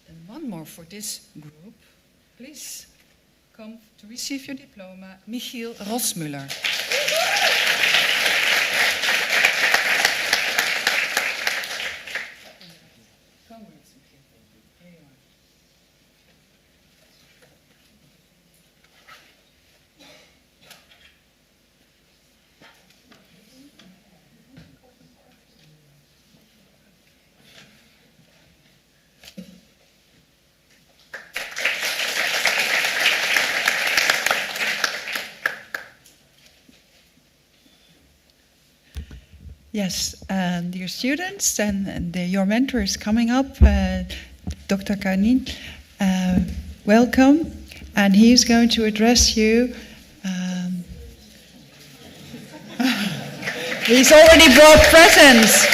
And one more for this group. Please come to receive your diploma, Michiel Rosmuller. Congrats, Michiel. Here you are. Yes, dear students, and your mentor is coming up, Dr. Kanin. Welcome, and he's going to address you. He's already brought presents.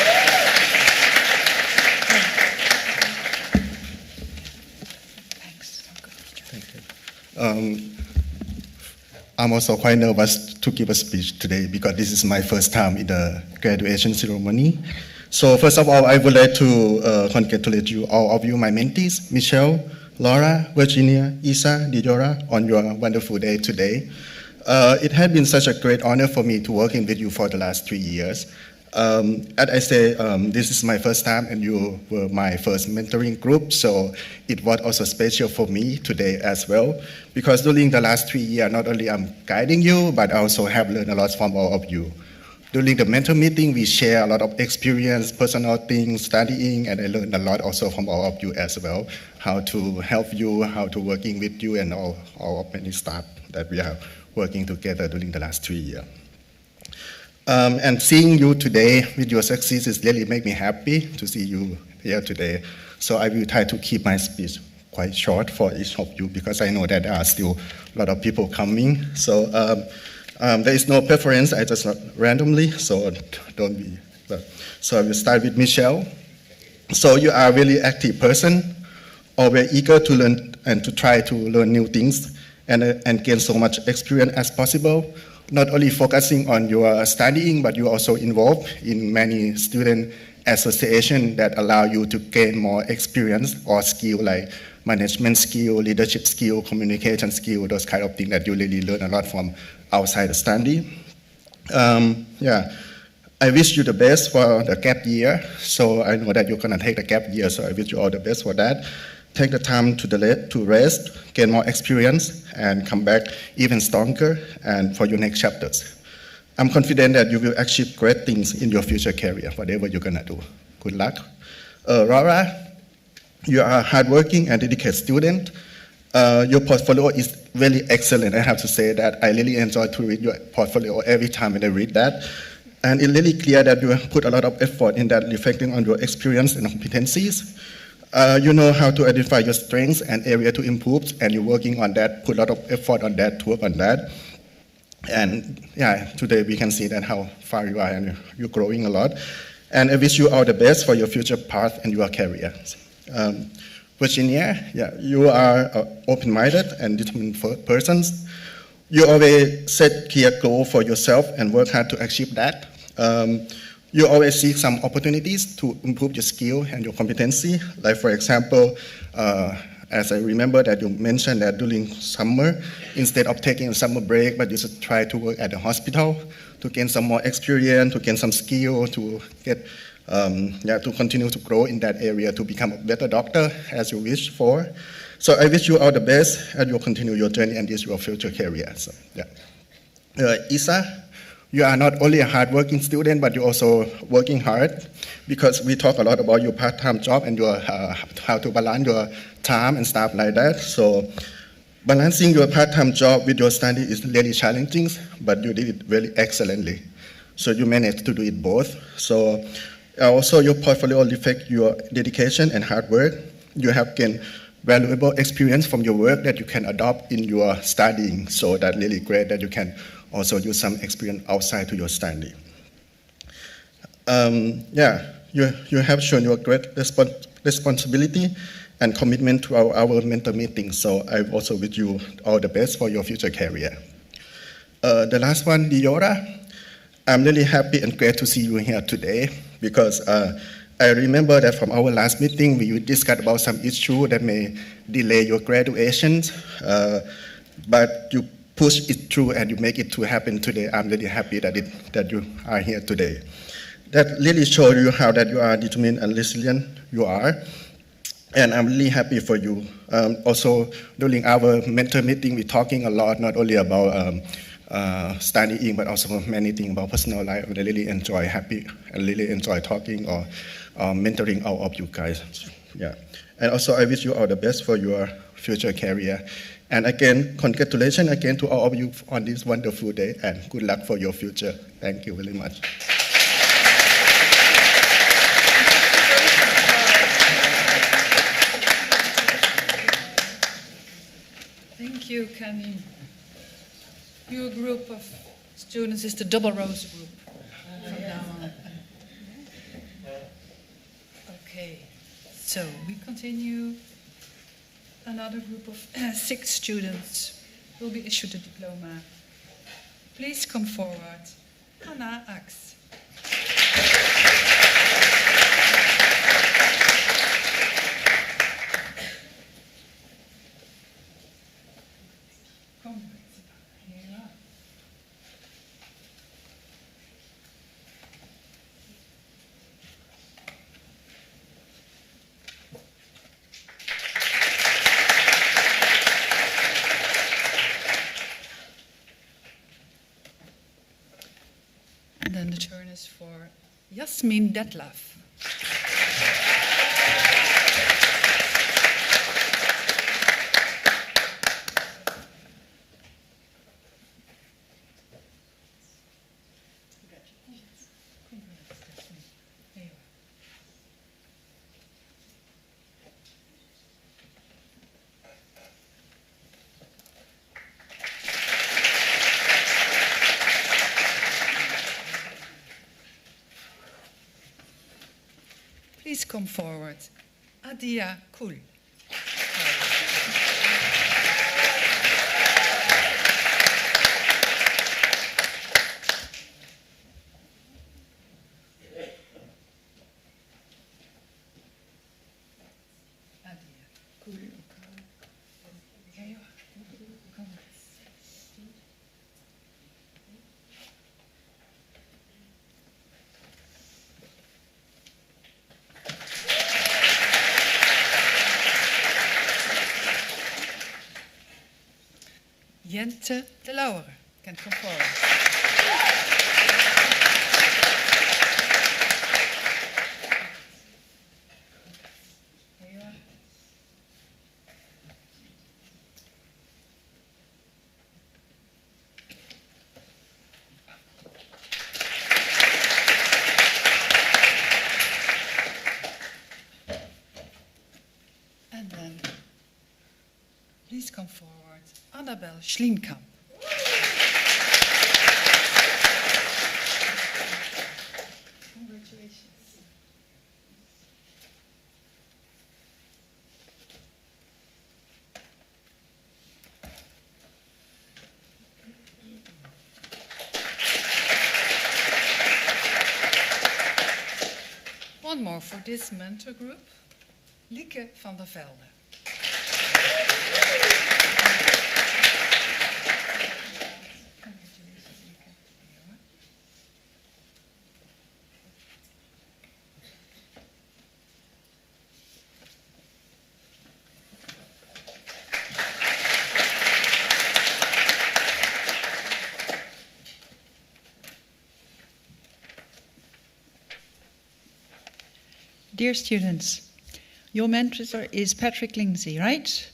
I'm also quite nervous to give a speech today because this is my first time in the graduation ceremony. So first of all, I would like to congratulate you, all of you, my mentees, Michelle, Laura, Virginia, Isa, Diora, on your wonderful day today. It has been such a great honor for me to working with you for the last 3 years. As I say, this is my first time and you were my first mentoring group, so it was also special for me today as well, because during the last 3 years, not only I'm guiding you, but I also have learned a lot from all of you. During the mentor meeting, we share a lot of experience, personal things, studying, and I learned a lot also from all of you as well, how to help you, how to working with you, and all of many staff that we are working together during the last 3 years. And seeing you today with your successes really make me happy to see you here today. So I will try to keep my speech quite short for each of you because I know that there are still a lot of people coming. So there is no preference, I just randomly, so don't be. So I will start with Michelle. So you are a really active person, always eager to learn and to try to learn new things and gain so much experience as possible. Not only focusing on your studying, but you also involved in many student associations that allow you to gain more experience or skill like management skill, leadership skill, communication skill, those kind of things that you really learn a lot from outside the study. I wish you the best for the gap year. So I know that you're going to take the gap year, so I wish you all the best for that. Take the time to rest, gain more experience, and come back even stronger and for your next chapters. I'm confident that you will achieve great things in your future career, whatever you're going to do. Good luck. Laura, you are a hardworking and dedicated student. Your portfolio is really excellent. I have to say that I really enjoy to read your portfolio every time when I read that. And it's really clear that you have put a lot of effort in that, reflecting on your experience and competencies. You know how to identify your strengths and area to improve, and you're working on that, put a lot of effort on that, to work on that. And yeah, today we can see that how far you are, and you're growing a lot. And I wish you all the best for your future path and your career. Virginia, yeah, you are open-minded and determined person. You always set clear goals for yourself and work hard to achieve that. You always seek some opportunities to improve your skill and your competency. Like for example, as I remember that you mentioned that during summer, instead of taking a summer break, but you should try to work at the hospital to gain some more experience, to gain some skill, to get, to continue to grow in that area, to become a better doctor as you wish for. So I wish you all the best, and you'll continue your journey and this your future career. So, yeah. Isa, you are not only a hardworking student, but you're also working hard, because we talk a lot about your part-time job and your how to balance your time and stuff like that. So balancing your part-time job with your study is really challenging, but you did it really excellently. So you managed to do it both. So also your portfolio reflects your dedication and hard work. You have gained valuable experience from your work that you can adopt in your studying. So that's really great that you can also use some experience outside to your study. You have shown your great responsibility and commitment to our mentor meeting. So I also wish you all the best for your future career. The last one, Diora, I'm really happy and glad to see you here today, because I remember that from our last meeting, we discussed about some issue that may delay your graduation, but you push it through and you make it to happen today. I'm really happy that you are here today. That really shows you how that you are determined and resilient you are. And I'm really happy for you. Also, during our mentor meeting, we're talking a lot, not only about studying, but also many things about personal life. I really enjoy talking or mentoring all of you guys. Yeah. And also, I wish you all the best for your future career. And again, congratulations again to all of you on this wonderful day, and good luck for your future. Thank you very much. Thank you, Kami. Your group of students is the Double Rose group from now on. Okay, so we continue. Another group of 6 students will be issued a diploma. Please come forward. Hannah Ax. Here you are. And then the turn is for Yasmin Detlef. Please come forward. Adia Kul. Jente de Lauweren can come forward. And then, please come forward, Annabel Schlienkamp. Congratulations. One more for this mentor group, Lieke van der Velde. Dear students, your mentor is Patrick Lindsay, right?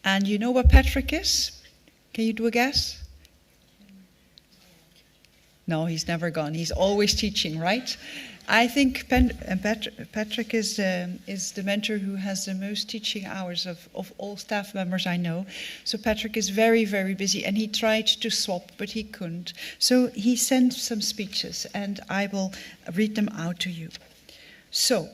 And you know what Patrick is? Can you do a guess? No, he's never gone. He's always teaching, right? I think Patrick is the mentor who has the most teaching hours of all staff members I know. So Patrick is very, very busy, and he tried to swap, but he couldn't. So he sent some speeches, and I will read them out to you. So,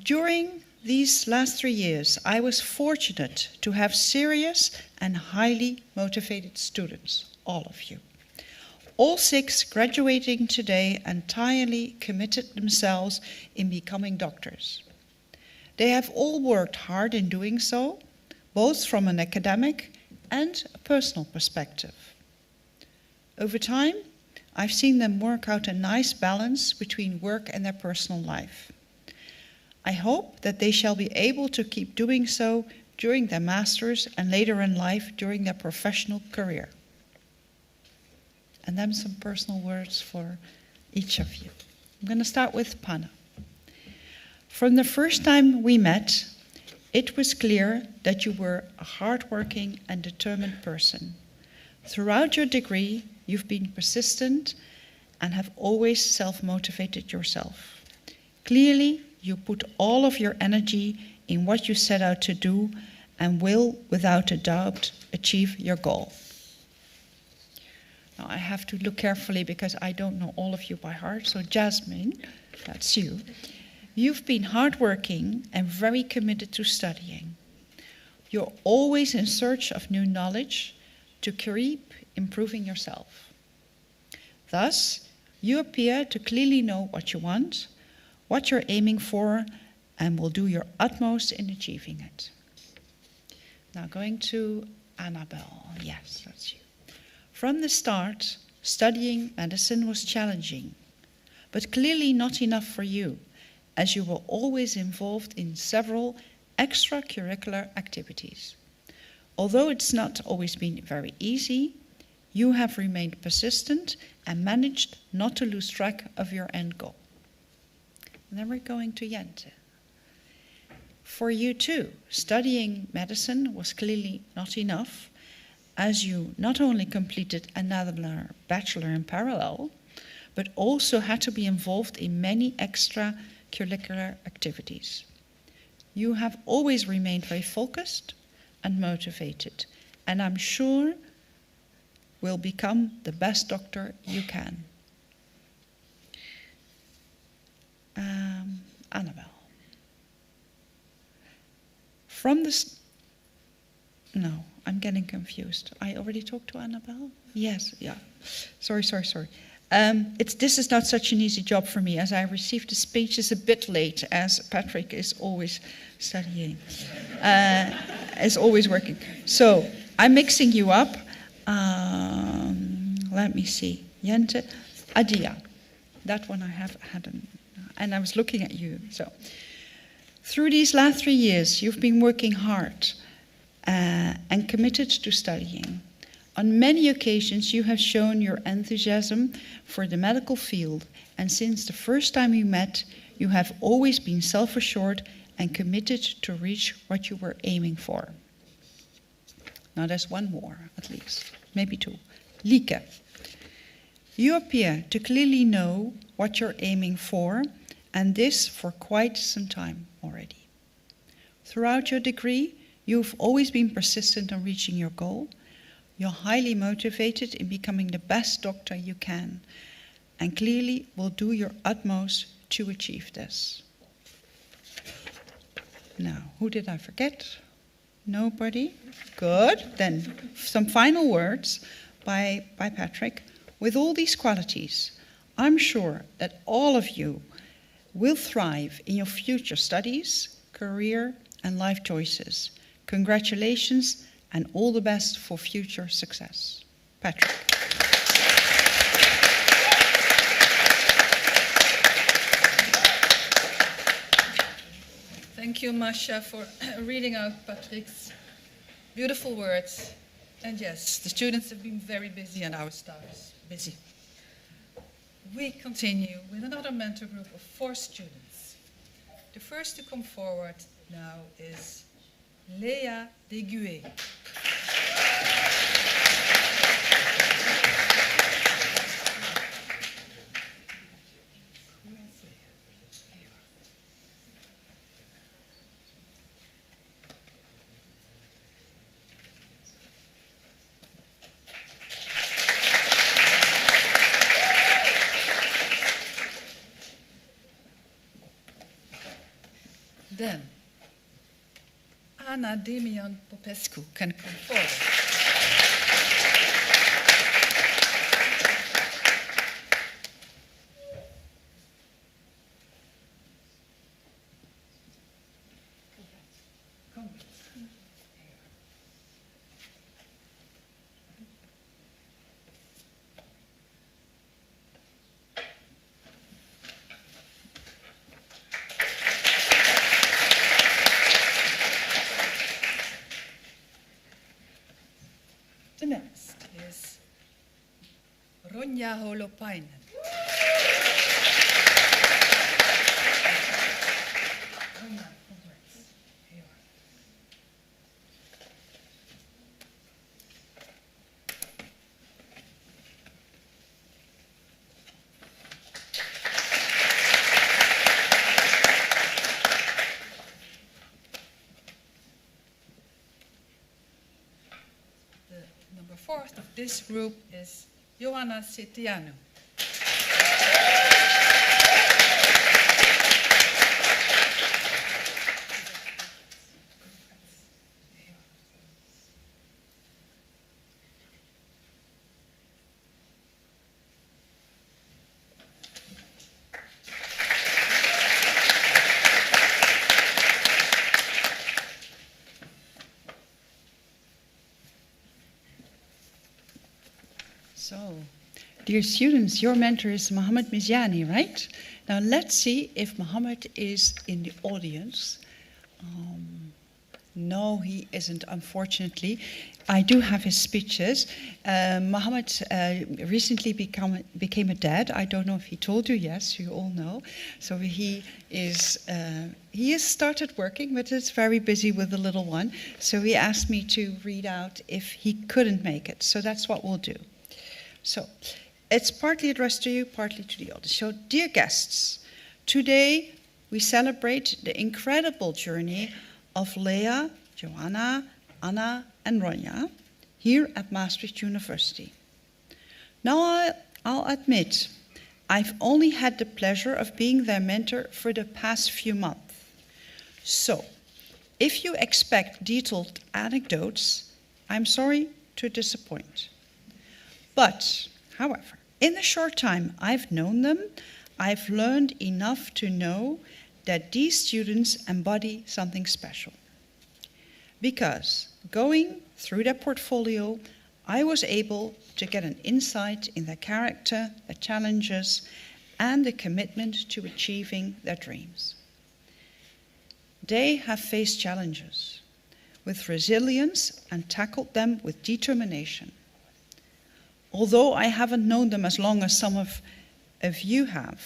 during these last 3 years, I was fortunate to have serious and highly motivated students, all of you. All 6 graduating today entirely committed themselves in becoming doctors. They have all worked hard in doing so, both from an academic and a personal perspective. Over time, I've seen them work out a nice balance between work and their personal life. I hope that they shall be able to keep doing so during their masters and later in life during their professional career. And then some personal words for each of you. I'm going to start with Panna. From the first time we met, it was clear that you were a hardworking and determined person. Throughout your degree, you've been persistent and have always self-motivated yourself. Clearly, you put all of your energy in what you set out to do and will, without a doubt, achieve your goal. Now, I have to look carefully because I don't know all of you by heart. So Jasmine, that's you. You've been hardworking and very committed to studying. You're always in search of new knowledge to keep improving yourself. Thus, you appear to clearly know what you want, what you're aiming for, and will do your utmost in achieving it. Now going to Annabel. Yes, that's you. From the start, studying medicine was challenging, but clearly not enough for you, as you were always involved in several extracurricular activities. Although it's not always been very easy, you have remained persistent and managed not to lose track of your end goal. And then we're going to Jente. For you too, studying medicine was clearly not enough, as you not only completed another bachelor in parallel, but also had to be involved in many extracurricular activities. You have always remained very focused and motivated, and I'm sure will become the best doctor you can. Annabel. From this, no, I'm getting confused. I already talked to Annabel? Yes, yeah. Sorry. This is not such an easy job for me, as I received the speeches a bit late, as Patrick is always studying, is always working. So I'm mixing you up. Let me see. Jente, Adia. That one I have had, and I was looking at you. So through these last 3 years, you've been working hard and committed to studying. On many occasions, you have shown your enthusiasm for the medical field, and since the first time we met, you have always been self-assured and committed to reach what you were aiming for. Now there's one more, at least, maybe two. Lieke, you appear to clearly know what you're aiming for, and this for quite some time already. Throughout your degree, you've always been persistent on reaching your goal. You're highly motivated in becoming the best doctor you can, and clearly will do your utmost to achieve this. Now, who did I forget? Nobody? Good. Then some final words by Patrick. With all these qualities, I'm sure that all of you will thrive in your future studies, career, and life choices. Congratulations and all the best for future success. Patrick. Thank you, Masha, for reading out Patrick's beautiful words. And yes, the students have been very busy and our staff is busy. We continue with another mentor group of 4 students. The first to come forward now is Léa Deguet. Then, Anna Demian Popescu can come forward. The next is Ronja Holopainen. Number 4th of this group is Joanna Setianu. So, dear students, your mentor is Mohammed Miziani, right? Now let's see if Mohammed is in the audience. No, he isn't, unfortunately. I do have his speeches. Mohammed recently became a dad. I don't know if he told you. Yes, you all know. So he has started working, but is very busy with the little one. So he asked me to read out if he couldn't make it. So that's what we'll do. So it's partly addressed to you, partly to the audience. So, dear guests, today we celebrate the incredible journey of Léa, Joanna, Anna, and Ronja here at Maastricht University. Now I'll admit, I've only had the pleasure of being their mentor for the past few months. So, if you expect detailed anecdotes, I'm sorry to disappoint. But, however, in the short time I've known them, I've learned enough to know that these students embody something special. Because going through their portfolio, I was able to get an insight in their character, their challenges, and the commitment to achieving their dreams. They have faced challenges with resilience and tackled them with determination. although I haven't known them as long as some of you have.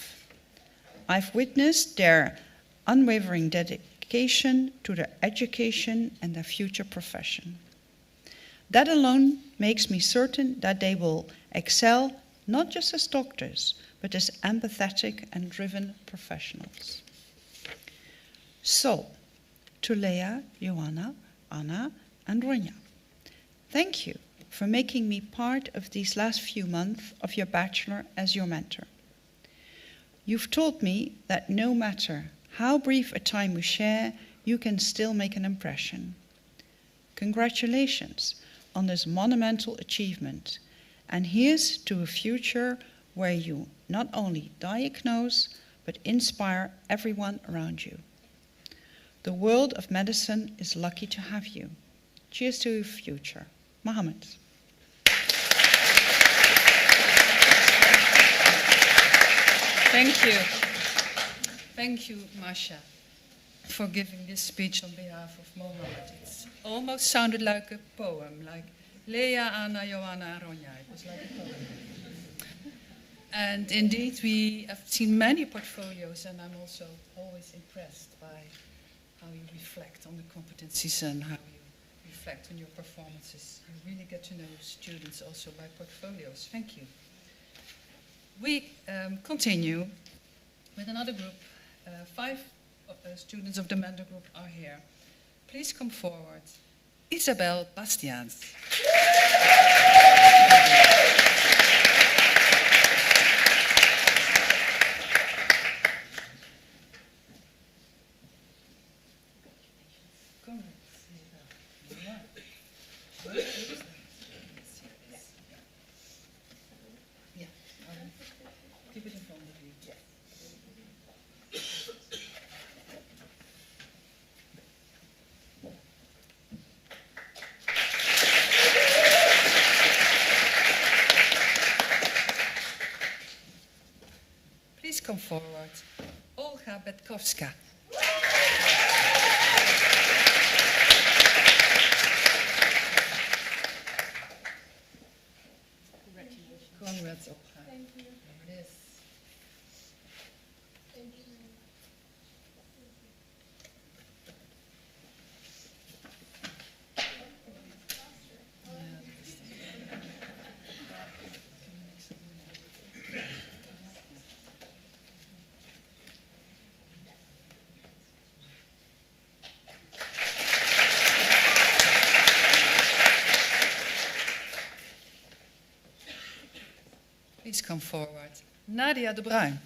I've witnessed their unwavering dedication to their education and their future profession. That alone makes me certain that they will excel not just as doctors, but as empathetic and driven professionals. So, to Leah, Joanna, Anna, and Ronja, thank you for making me part of these last few months of your bachelor as your mentor. You've taught me that no matter how brief a time we share, you can still make an impression. Congratulations on this monumental achievement, and here's to a future where you not only diagnose, but inspire everyone around you. The world of medicine is lucky to have you. Cheers to your future. Mohammed. Thank you. Thank you, Masha, for giving this speech on behalf of Mohammed. It almost sounded like a poem, like Leah, Anna, Joanna, and Ronja. It was like a poem. And indeed, we have seen many portfolios, and I'm also always impressed by how you reflect on the competencies and how you reflect on your performances. You really get to know students also by portfolios. Thank you. We continue with another group. 5 students of the mentor group are here. Please come forward. Isabel Bastiaans. Keep it in front of you. Please come forward. Olga Betkowska. Congrats, Olga. Thank you. There it is. Thank you. Please come forward. Nadia de Bruin.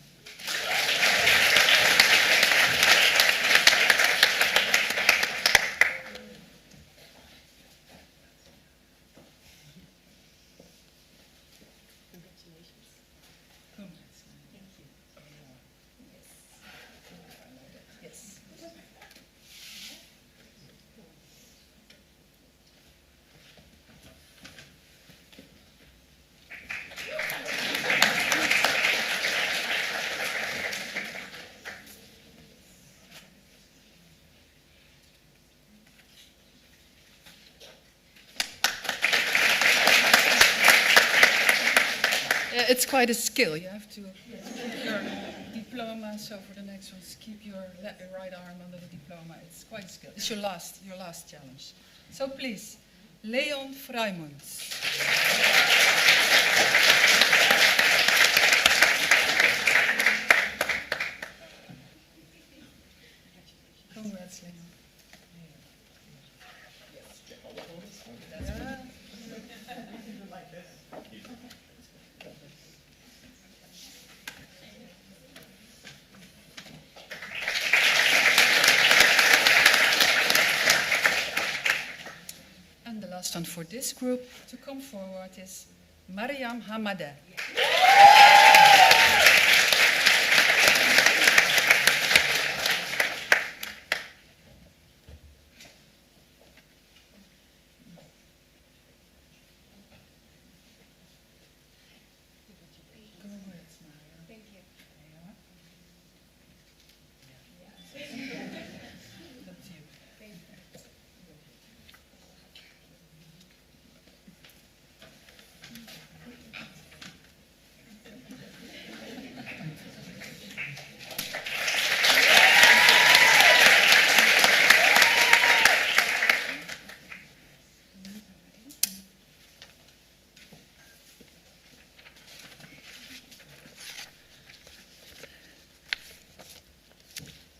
It's quite a skill. You have to keep your diploma. So for the next ones, keep your right arm under the diploma. It's quite a skill. It's your last challenge. So please, Leon Fruijmans. Congrats, Leon. And the last one for this group to come forward is Mariam Hamadeh. Thank you.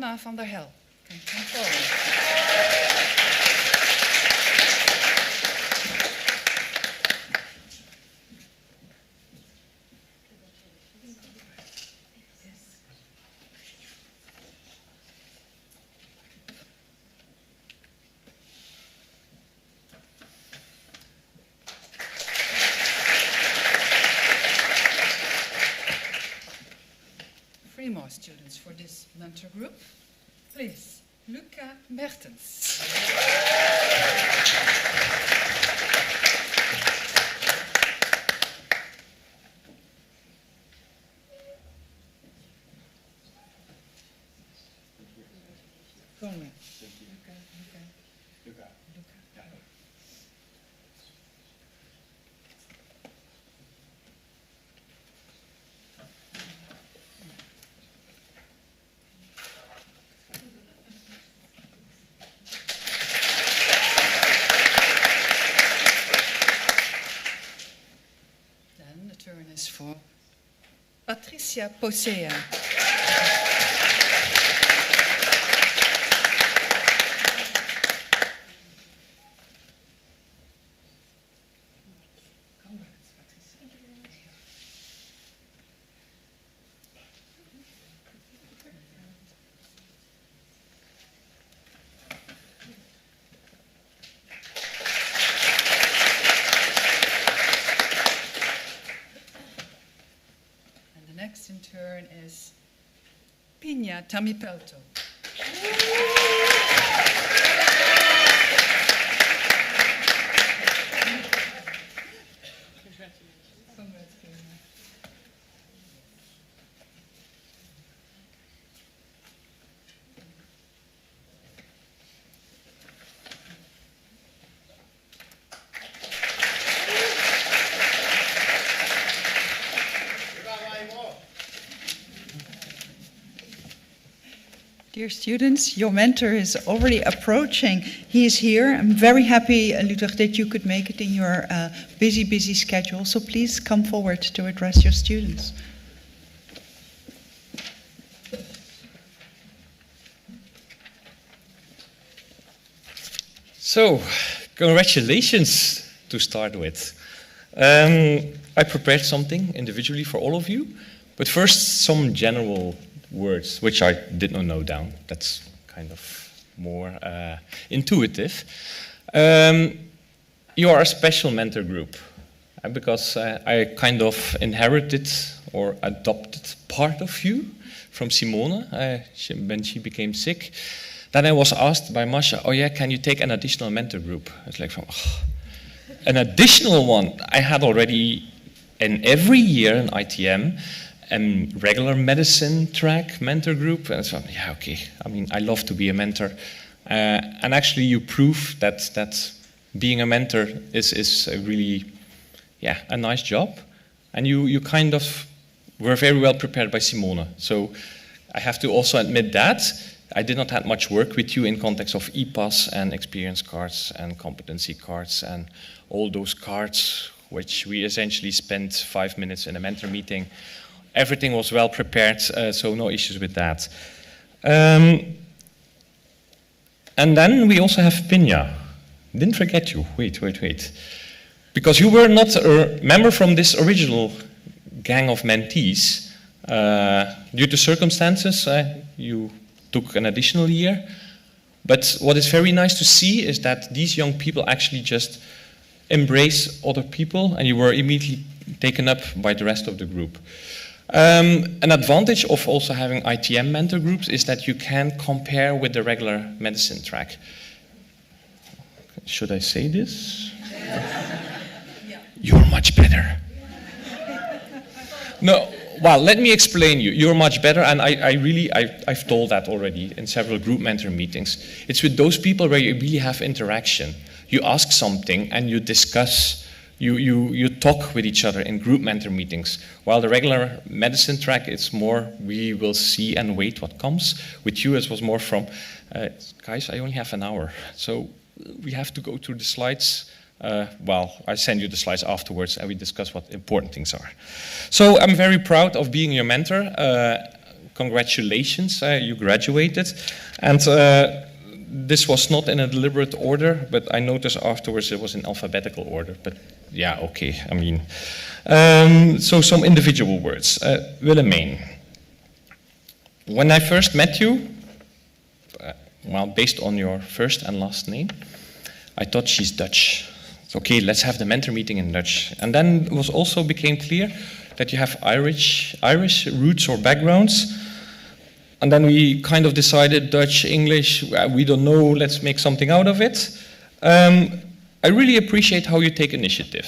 Hanna van der Hel. Come forward. Three more students for this mentor group. Please, Luca Mertens. Kom maar. Luca. Then the turn is for Patricia Posea. Next in turn is Pina Tamipelto. Dear students, your mentor is already approaching. He is here. I'm very happy, Ludwig, that you could make it in your busy schedule. So please come forward to address your students. So, congratulations to start with. I prepared something individually for all of you, but first some general words, which I did not know down. That's kind of more intuitive. You are a special mentor group, because I kind of inherited or adopted part of you from Simone when she became sick. Then I was asked by Masha, oh yeah, can you take an additional mentor group? It's like, an additional one. I had already, in every year in ITM, a regular medicine track mentor group, and so yeah, okay. I mean, I love to be a mentor, and actually, you prove that being a mentor is a really, a nice job, and you kind of were very well prepared by Simone. So I have to also admit that I did not have much work with you in context of e-pass and experience cards and competency cards and all those cards, which we essentially spent 5 minutes in a mentor meeting. Everything was well prepared, so no issues with that. And then we also have Pinya. Didn't forget you. Wait. Because you were not a member from this original gang of mentees. Due to circumstances, you took an additional year. But what is very nice to see is that these young people actually just embrace other people, and you were immediately taken up by the rest of the group. An advantage of also having ITM mentor groups is that you can compare with the regular medicine track. Should I say this? You're much better. No, well, let me explain you. You're much better, and I've told that already in several group mentor meetings. It's with those people where you really have interaction. You ask something and you discuss. You talk with each other in group mentor meetings. While the regular medicine track, it's more we will see and wait what comes. With you, it was more from, guys, I only have an hour, so we have to go through the slides. Well, I send you the slides afterwards and we discuss what important things are. So I'm very proud of being your mentor. congratulations, you graduated. And this was not in a deliberate order, but I noticed afterwards it was in alphabetical order. But yeah, okay, I mean. So some individual words. Willemijn. When I first met you, well, based on your first and last name, I thought she's Dutch. Okay, let's have the mentor meeting in Dutch. And then it was also became clear that you have Irish roots or backgrounds. And then we kind of decided Dutch, English, we don't know, let's make something out of it. I really appreciate how you take initiative.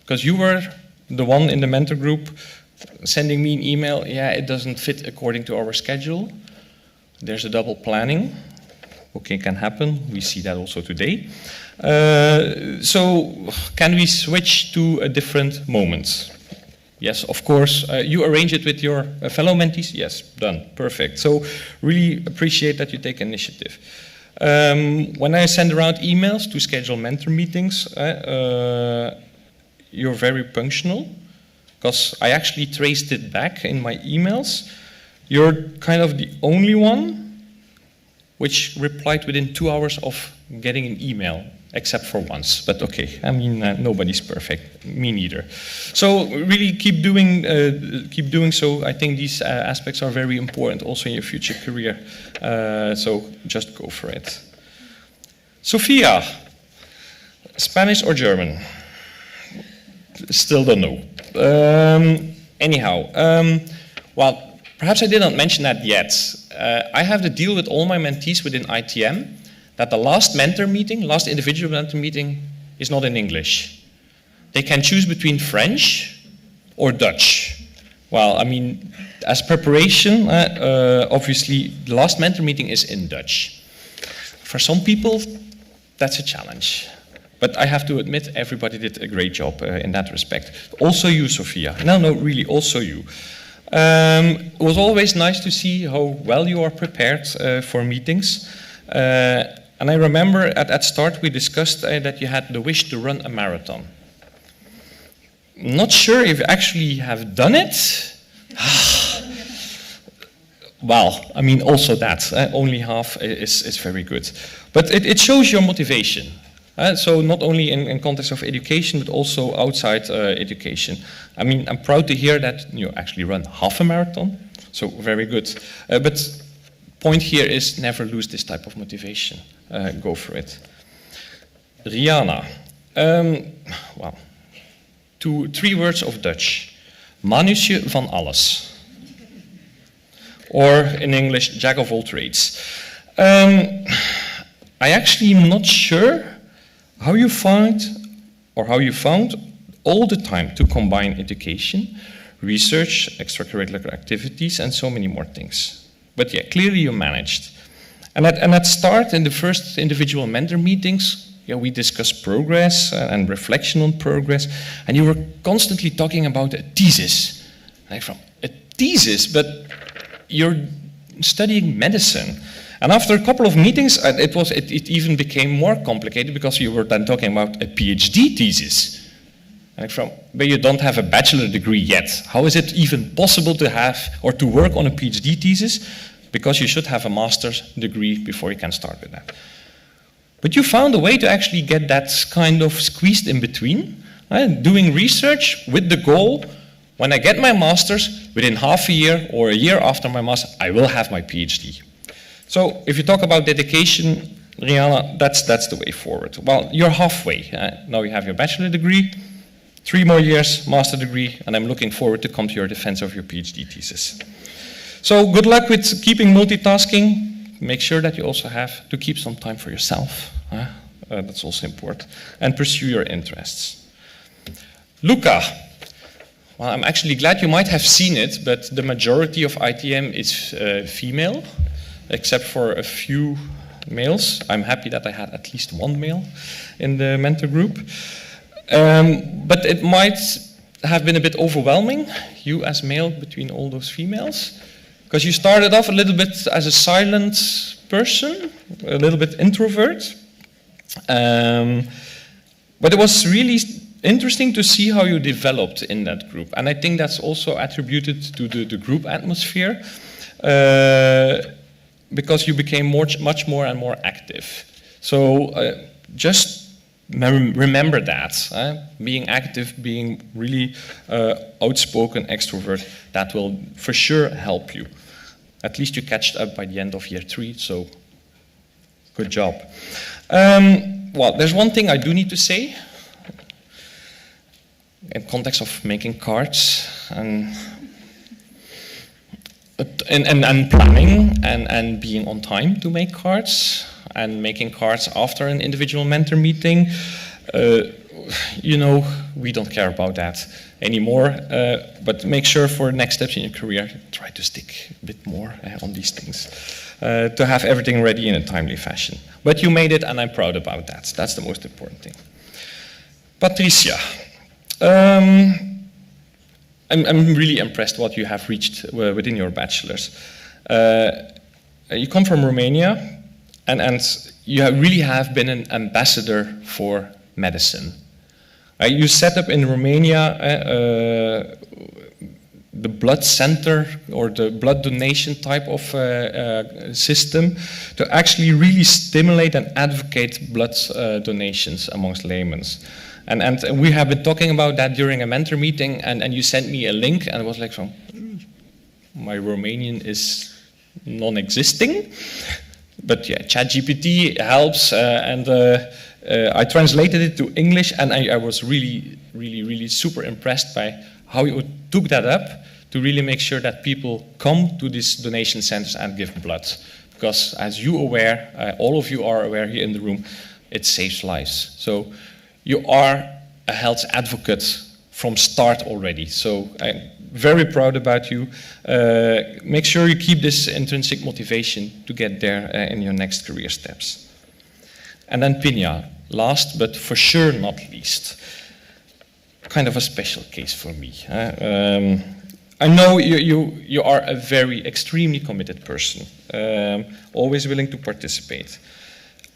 Because you were the one in the mentor group sending me an email, yeah, it doesn't fit according to our schedule. There's a double planning. Okay, can happen. We see that also today. So can we switch to a different moment? Yes, of course. You arrange it with your fellow mentees? Yes, done. Perfect. So really appreciate that you take initiative. When I send around emails to schedule mentor meetings, you're very punctual, because I actually traced it back in my emails. You're kind of the only one which replied within 2 hours of getting an email, except for once. But okay, I mean, nobody's perfect, me neither. So really keep doing so. I think these aspects are very important also in your future career. So just go for it. Sophia, Spanish or German? Still don't know. Anyhow, well, perhaps I did not mention that yet. I have the deal with all my mentees within ITM that the last mentor meeting, last individual mentor meeting, is not in English. They can choose between French or Dutch. Well, I mean, as preparation, obviously, the last mentor meeting is in Dutch. For some people, that's a challenge. But I have to admit, everybody did a great job in that respect. Also you, Sophia. No, really, also you. It was always nice to see how well you are prepared for meetings. And I remember at start we discussed that you had the wish to run a marathon. Not sure if you actually have done it. Well, I mean, also that. Only half is very good. But it shows your motivation. So not only in context of education, but also outside education. I mean, I'm proud to hear that you actually run half a marathon. So very good. But point here is never lose this type of motivation. Go for it. Rihanna. Well, 3 words of Dutch. Manusje van alles. Or in English, jack of all trades. I actually am not sure how you found all the time to combine education, research, extracurricular activities, and so many more things. But yeah, clearly you managed. And at start, in the first individual mentor meetings, yeah, we discussed progress and reflection on progress, and you were constantly talking about a thesis. Like from a thesis, but you're studying medicine. And after a couple of meetings, it even became more complicated because you were then talking about a PhD thesis. But you don't have a bachelor degree yet. How is it even possible to have or to work on a PhD thesis? Because you should have a master's degree before you can start with that. But you found a way to actually get that kind of squeezed in between, doing research with the goal, when I get my master's, within half a year or a year after my master's, I will have my PhD. So if you talk about dedication, Rihanna, that's the way forward. Well, you're halfway. Now you have your bachelor degree, 3 more years, master degree, and I'm looking forward to come to your defense of your PhD thesis. So good luck with keeping multitasking. Make sure that you also have to keep some time for yourself. That's also important. And pursue your interests. Luca. Well, I'm actually glad you might have seen it, but the majority of ITM is female, except for a few males. I'm happy that I had at least 1 male in the mentor group. But it might have been a bit overwhelming, you as male between all those females, because you started off a little bit as a silent person, a little bit introvert. But it was really interesting to see how you developed in that group. And I think that's also attributed to the group atmosphere. because you became much more and more active. So just remember that. Being active, being really outspoken, extrovert, that will for sure help you. At least you catched up by the end of year 3, so good job. Well, there's one thing I do need to say in context of making cards and planning and being on time to make cards and making cards after an individual mentor meeting. You know, we don't care about that anymore, but make sure for next steps in your career, try to stick a bit more on these things, to have everything ready in a timely fashion. But you made it, and I'm proud about that. That's the most important thing. Patricia, I'm really impressed what you have reached within your bachelor's. You come from Romania, and you really have been an ambassador for medicine. You set up in Romania the blood center or the blood donation type of system to actually really stimulate and advocate blood donations amongst laymen. And we have been talking about that during a mentor meeting, and you sent me a link, and I was like, my Romanian is non-existing, but yeah, ChatGPT helps, and I translated it to English, and I was really super impressed by how you took that up to really make sure that people come to these donation centers and give blood. Because as you aware, all of you are aware here in the room, it saves lives. So you are a health advocate from start already. So I'm very proud about you. Make sure you keep this intrinsic motivation to get there in your next career steps. And then Pinya, last but for sure not least, kind of a special case for me. I know you are a very extremely committed person, always willing to participate,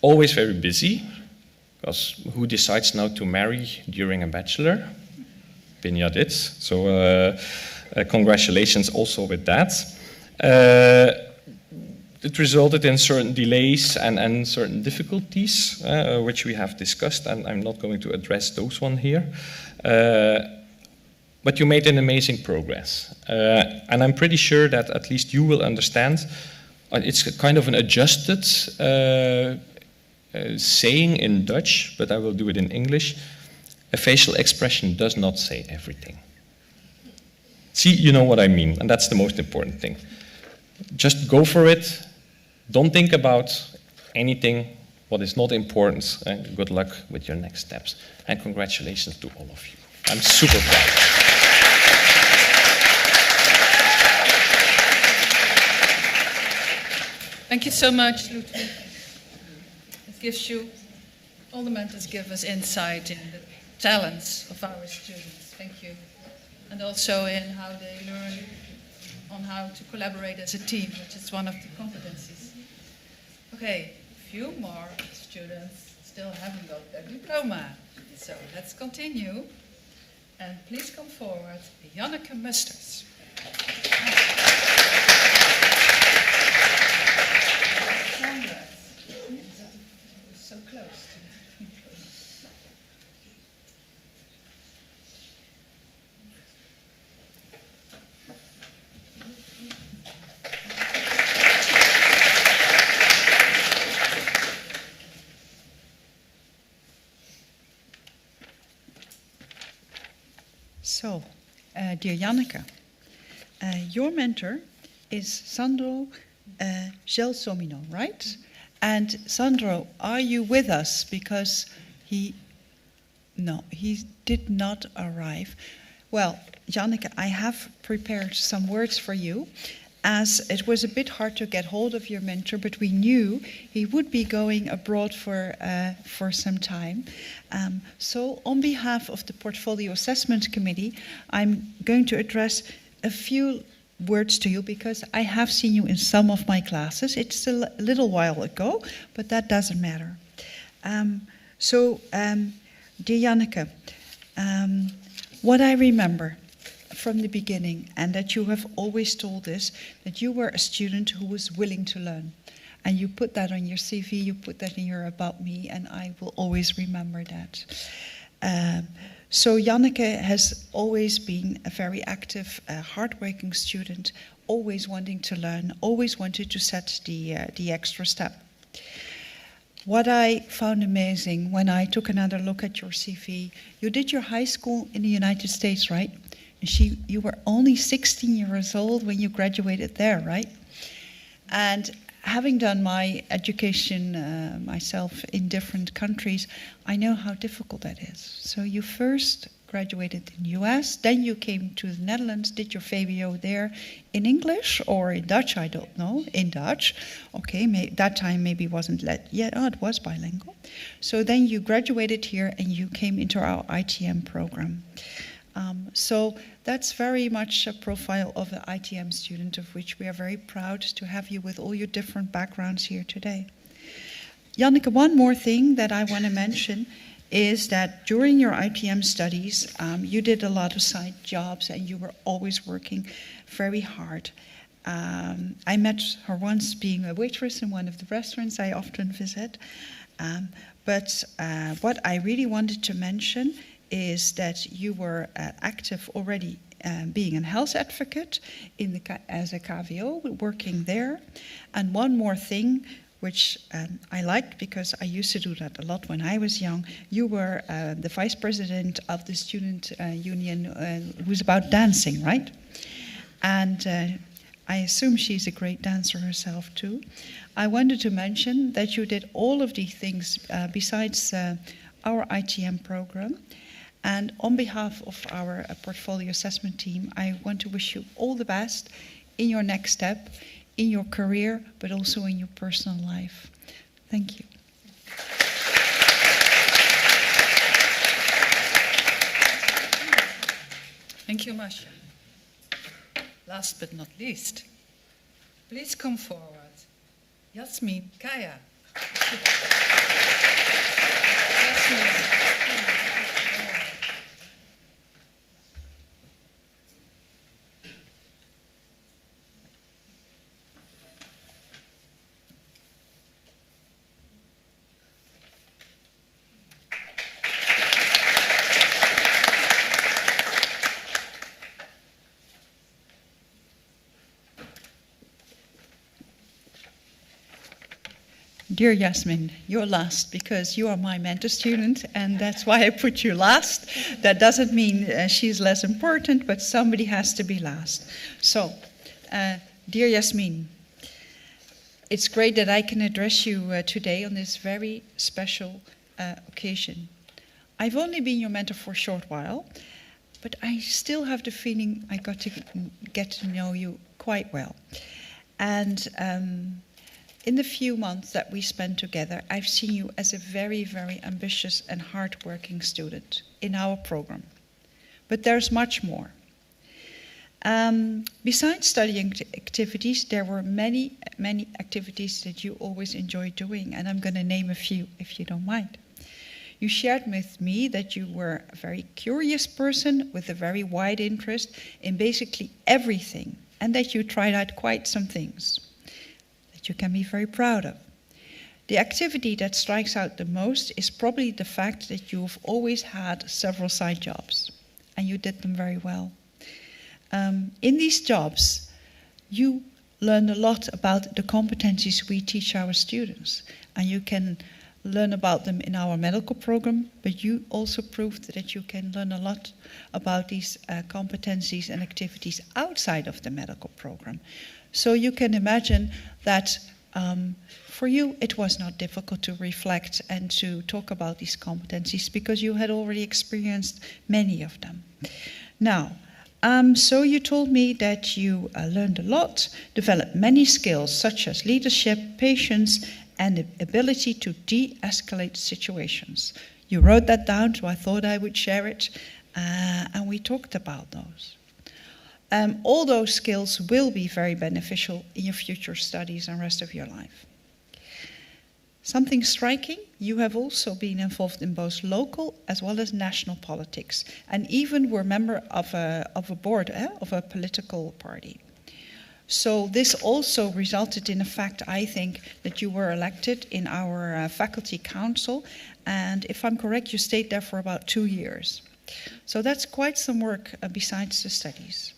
always very busy, because who decides now to marry during a bachelor? Pinya did, so congratulations also with that. It resulted in certain delays and certain difficulties, which we have discussed, and I'm not going to address those one here. But you made an amazing progress. And I'm pretty sure that at least you will understand, it's kind of an adjusted saying in Dutch, but I will do it in English. A facial expression does not say everything. See, you know what I mean, and that's the most important thing. Just go for it. Don't think about anything what is not important. Good luck with your next steps. And congratulations to all of you. I'm super proud. Thank you so much, Ludwig. It gives you, all the mentors give us insight in the talents of our students. Thank you. And also in how they learn on how to collaborate as a team, which is one of the competencies. Okay, a few more students still haven't got their diploma. So let's continue. And please come forward, Janneke Musters. So close. So, dear Janneke, your mentor is Sandro Gelsomino, right? And Sandro, are you with us? Because he did not arrive. Well, Janneke, I have prepared some words for you, as it was a bit hard to get hold of your mentor, but we knew he would be going abroad for some time. So on behalf of the Portfolio Assessment Committee, I'm going to address a few words to you because I have seen you in some of my classes. It's a little while ago, but that doesn't matter. Dear Janneke, what I remember from the beginning, and that you have always told us that you were a student who was willing to learn. And you put that on your CV, you put that in your About Me, and I will always remember that. So Janneke has always been a very active, hardworking student, always wanting to learn, always wanted to set the extra step. What I found amazing when I took another look at your CV, you did your high school in the United States, right? And you were only 16 years old when you graduated there, right? And having done my education myself in different countries, I know how difficult that is. So you first graduated in the US, then you came to the Netherlands, did your VWO there in English or in Dutch, I don't know, in Dutch. Okay, that time maybe wasn't yet, it was bilingual. So then you graduated here and you came into our ITM program. So that's very much a profile of an ITM student, of which we are very proud to have you with all your different backgrounds here today. Janneke, one more thing that I want to mention is that during your ITM studies, you did a lot of side jobs and you were always working very hard. I met her once being a waitress in one of the restaurants I often visit. But what I really wanted to mention is that you were active already being a health advocate as a KVO, working there. And one more thing, which I liked because I used to do that a lot when I was young. You were the vice president of the student union who was about dancing, right? And I assume she's a great dancer herself too. I wanted to mention that you did all of these things besides our ITM program. And on behalf of our portfolio assessment team, I want to wish you all the best in your next step, in your career, but also in your personal life. Thank you. Thank you, Masha. Last but not least, please come forward. Yasmin Kaya. Yasmin. Dear Yasmin, you're last because you are my mentor student, and that's why I put you last. That doesn't mean she's less important, but somebody has to be last. So, dear Yasmin, it's great that I can address you today on this very special occasion. I've only been your mentor for a short while, but I still have the feeling I got to get to know you quite well. And in the few months that we spent together, I've seen you as a very, very ambitious and hardworking student in our program. But there's much more. Besides studying activities, there were many, many activities that you always enjoyed doing, and I'm going to name a few if you don't mind. You shared with me that you were a very curious person with a very wide interest in basically everything, and that you tried out quite some things you can be very proud of. The activity that strikes out the most is probably the fact that you've always had several side jobs, and you did them very well. In these jobs, you learn a lot about the competencies we teach our students, and you can learn about them in our medical program, but you also proved that you can learn a lot about these competencies and activities outside of the medical program. So you can imagine that for you it was not difficult to reflect and to talk about these competencies because you had already experienced many of them. Now, so you told me that you learned a lot, developed many skills such as leadership, patience, and the ability to de-escalate situations. You wrote that down, so I thought I would share it, and we talked about those. All those skills will be very beneficial in your future studies and rest of your life. Something striking, you have also been involved in both local as well as national politics, and even were member of a board of a political party. So this also resulted in the fact, I think, that you were elected in our faculty council, and if I'm correct, you stayed there for about 2 years. So that's quite some work besides the studies.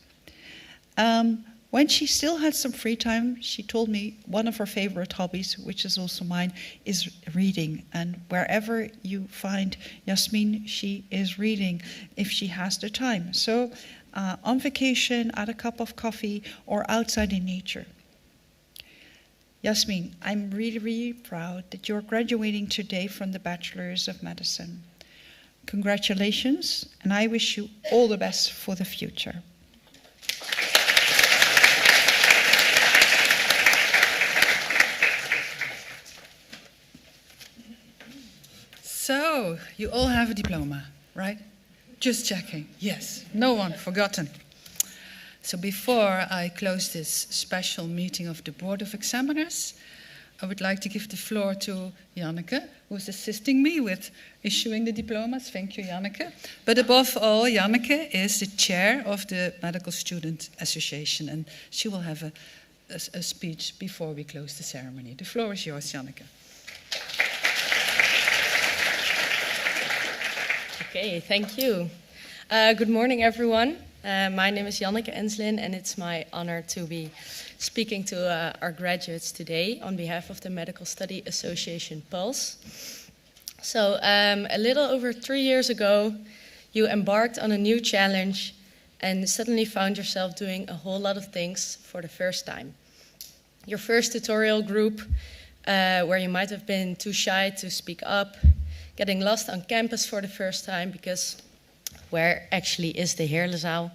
When she still had some free time, she told me one of her favorite hobbies, which is also mine, is reading. And wherever you find Yasmin, she is reading if she has the time. So on vacation, at a cup of coffee, or outside in nature. Yasmin, I'm really, really proud that you're graduating today from the Bachelor's of Medicine. Congratulations, and I wish you all the best for the future. So, you all have a diploma, right? Just checking. Yes, no one forgotten. So before I close this special meeting of the Board of Examiners, I would like to give the floor to Janneke, who is assisting me with issuing the diplomas. Thank you, Janneke. But above all, Janneke is the chair of the Medical Student Association, and she will have a speech before we close the ceremony. The floor is yours, Janneke. Okay, thank you. Good morning, everyone. My name is Janneke Enslin, and it's my honor to be speaking to our graduates today on behalf of the Medical Study Association Pulse. So, a little over 3 years ago, you embarked on a new challenge and suddenly found yourself doing a whole lot of things for the first time. Your first tutorial group, where you might have been too shy to speak up, getting lost on campus for the first time because where actually is the Heerlezaal?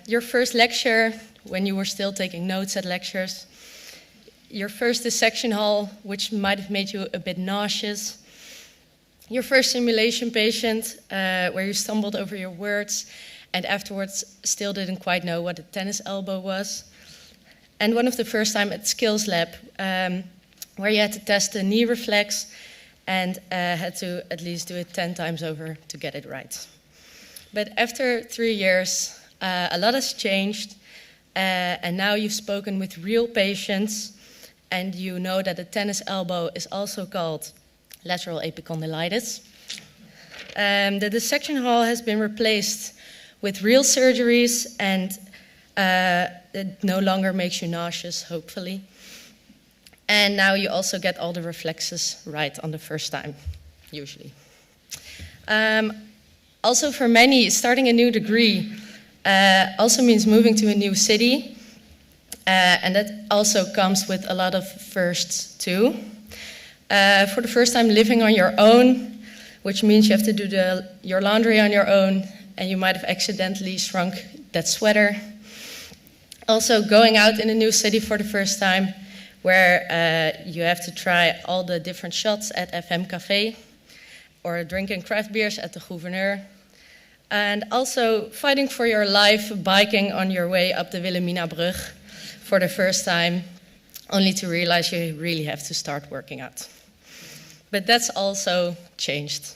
Your first lecture when you were still taking notes at lectures. Your first dissection hall, which might have made you a bit nauseous. Your first simulation patient, where you stumbled over your words and afterwards still didn't quite know what a tennis elbow was. And one of the first time at Skills Lab, where you had to test the knee reflex and had to at least do it 10 times over to get it right. But after 3 years, a lot has changed, and now you've spoken with real patients, and you know that a tennis elbow is also called lateral epicondylitis. The dissection hall has been replaced with real surgeries, and it no longer makes you nauseous, hopefully. And now you also get all the reflexes right on the first time, usually. Also for many, starting a new degree also means moving to a new city. And that also comes with a lot of firsts too. For the first time living on your own, which means you have to do your laundry on your own, and you might have accidentally shrunk that sweater. Also going out in a new city for the first time, where you have to try all the different shots at FM Café, or drinking craft beers at the Gouverneur. And also fighting for your life, biking on your way up the Wilhelminabrug for the first time, only to realize you really have to start working out. But that's also changed.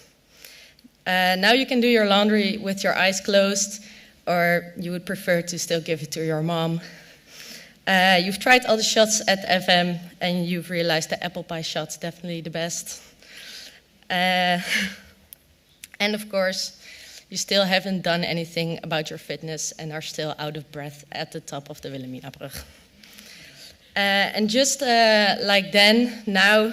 Now you can do your laundry with your eyes closed, or you would prefer to still give it to your mom. You've tried all the shots at FM, and you've realized the apple pie shot's definitely the best. And of course, you still haven't done anything about your fitness and are still out of breath at the top of the Wilhelminabrug. And just like then, now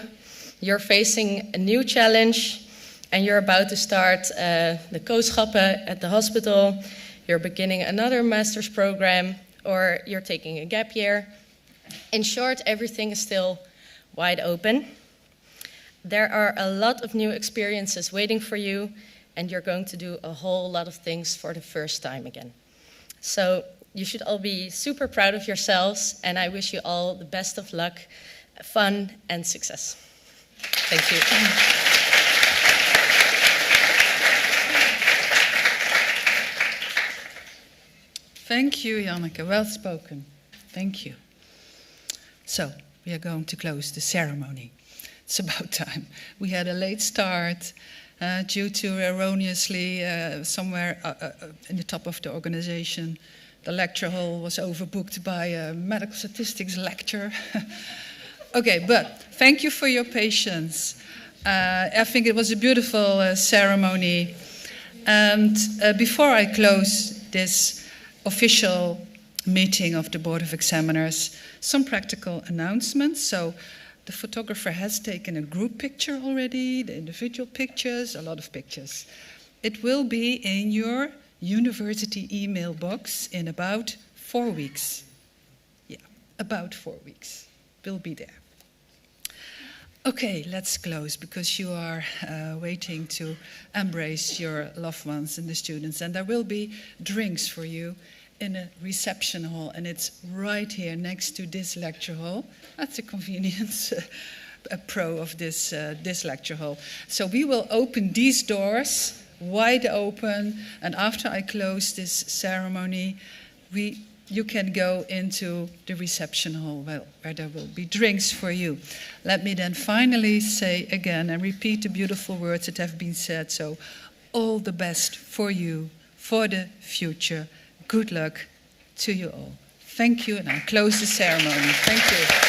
you're facing a new challenge, and you're about to start the kooschappen at the hospital. You're beginning another master's program, or you're taking a gap year. In short, everything is still wide open. There are a lot of new experiences waiting for you, and you're going to do a whole lot of things for the first time again. So you should all be super proud of yourselves, and I wish you all the best of luck, fun, and success. Thank you. Thank you, Janneke. Well spoken. Thank you. So, we are going to close the ceremony. It's about time. We had a late start due to erroneously somewhere in the top of the organization. The lecture hall was overbooked by a medical statistics lecture. Okay, but thank you for your patience. I think it was a beautiful ceremony. And before I close this official meeting of the Board of Examiners, some practical announcements. So the photographer has taken a group picture already, the individual pictures, a lot of pictures. It will be in your university email box in about 4 weeks. Yeah, about 4 weeks. We'll be there. Okay, let's close because you are waiting to embrace your loved ones and the students. And there will be drinks for you in a reception hall, and it's right here next to this lecture hall. That's a convenience, a pro of this lecture hall. So we will open these doors wide open, and after I close this ceremony, you can go into the reception hall where there will be drinks for you. Let me then finally say again and repeat the beautiful words that have been said. So, all the best for you, for the future. Good luck to you all. Thank you, and I close the ceremony. Thank you.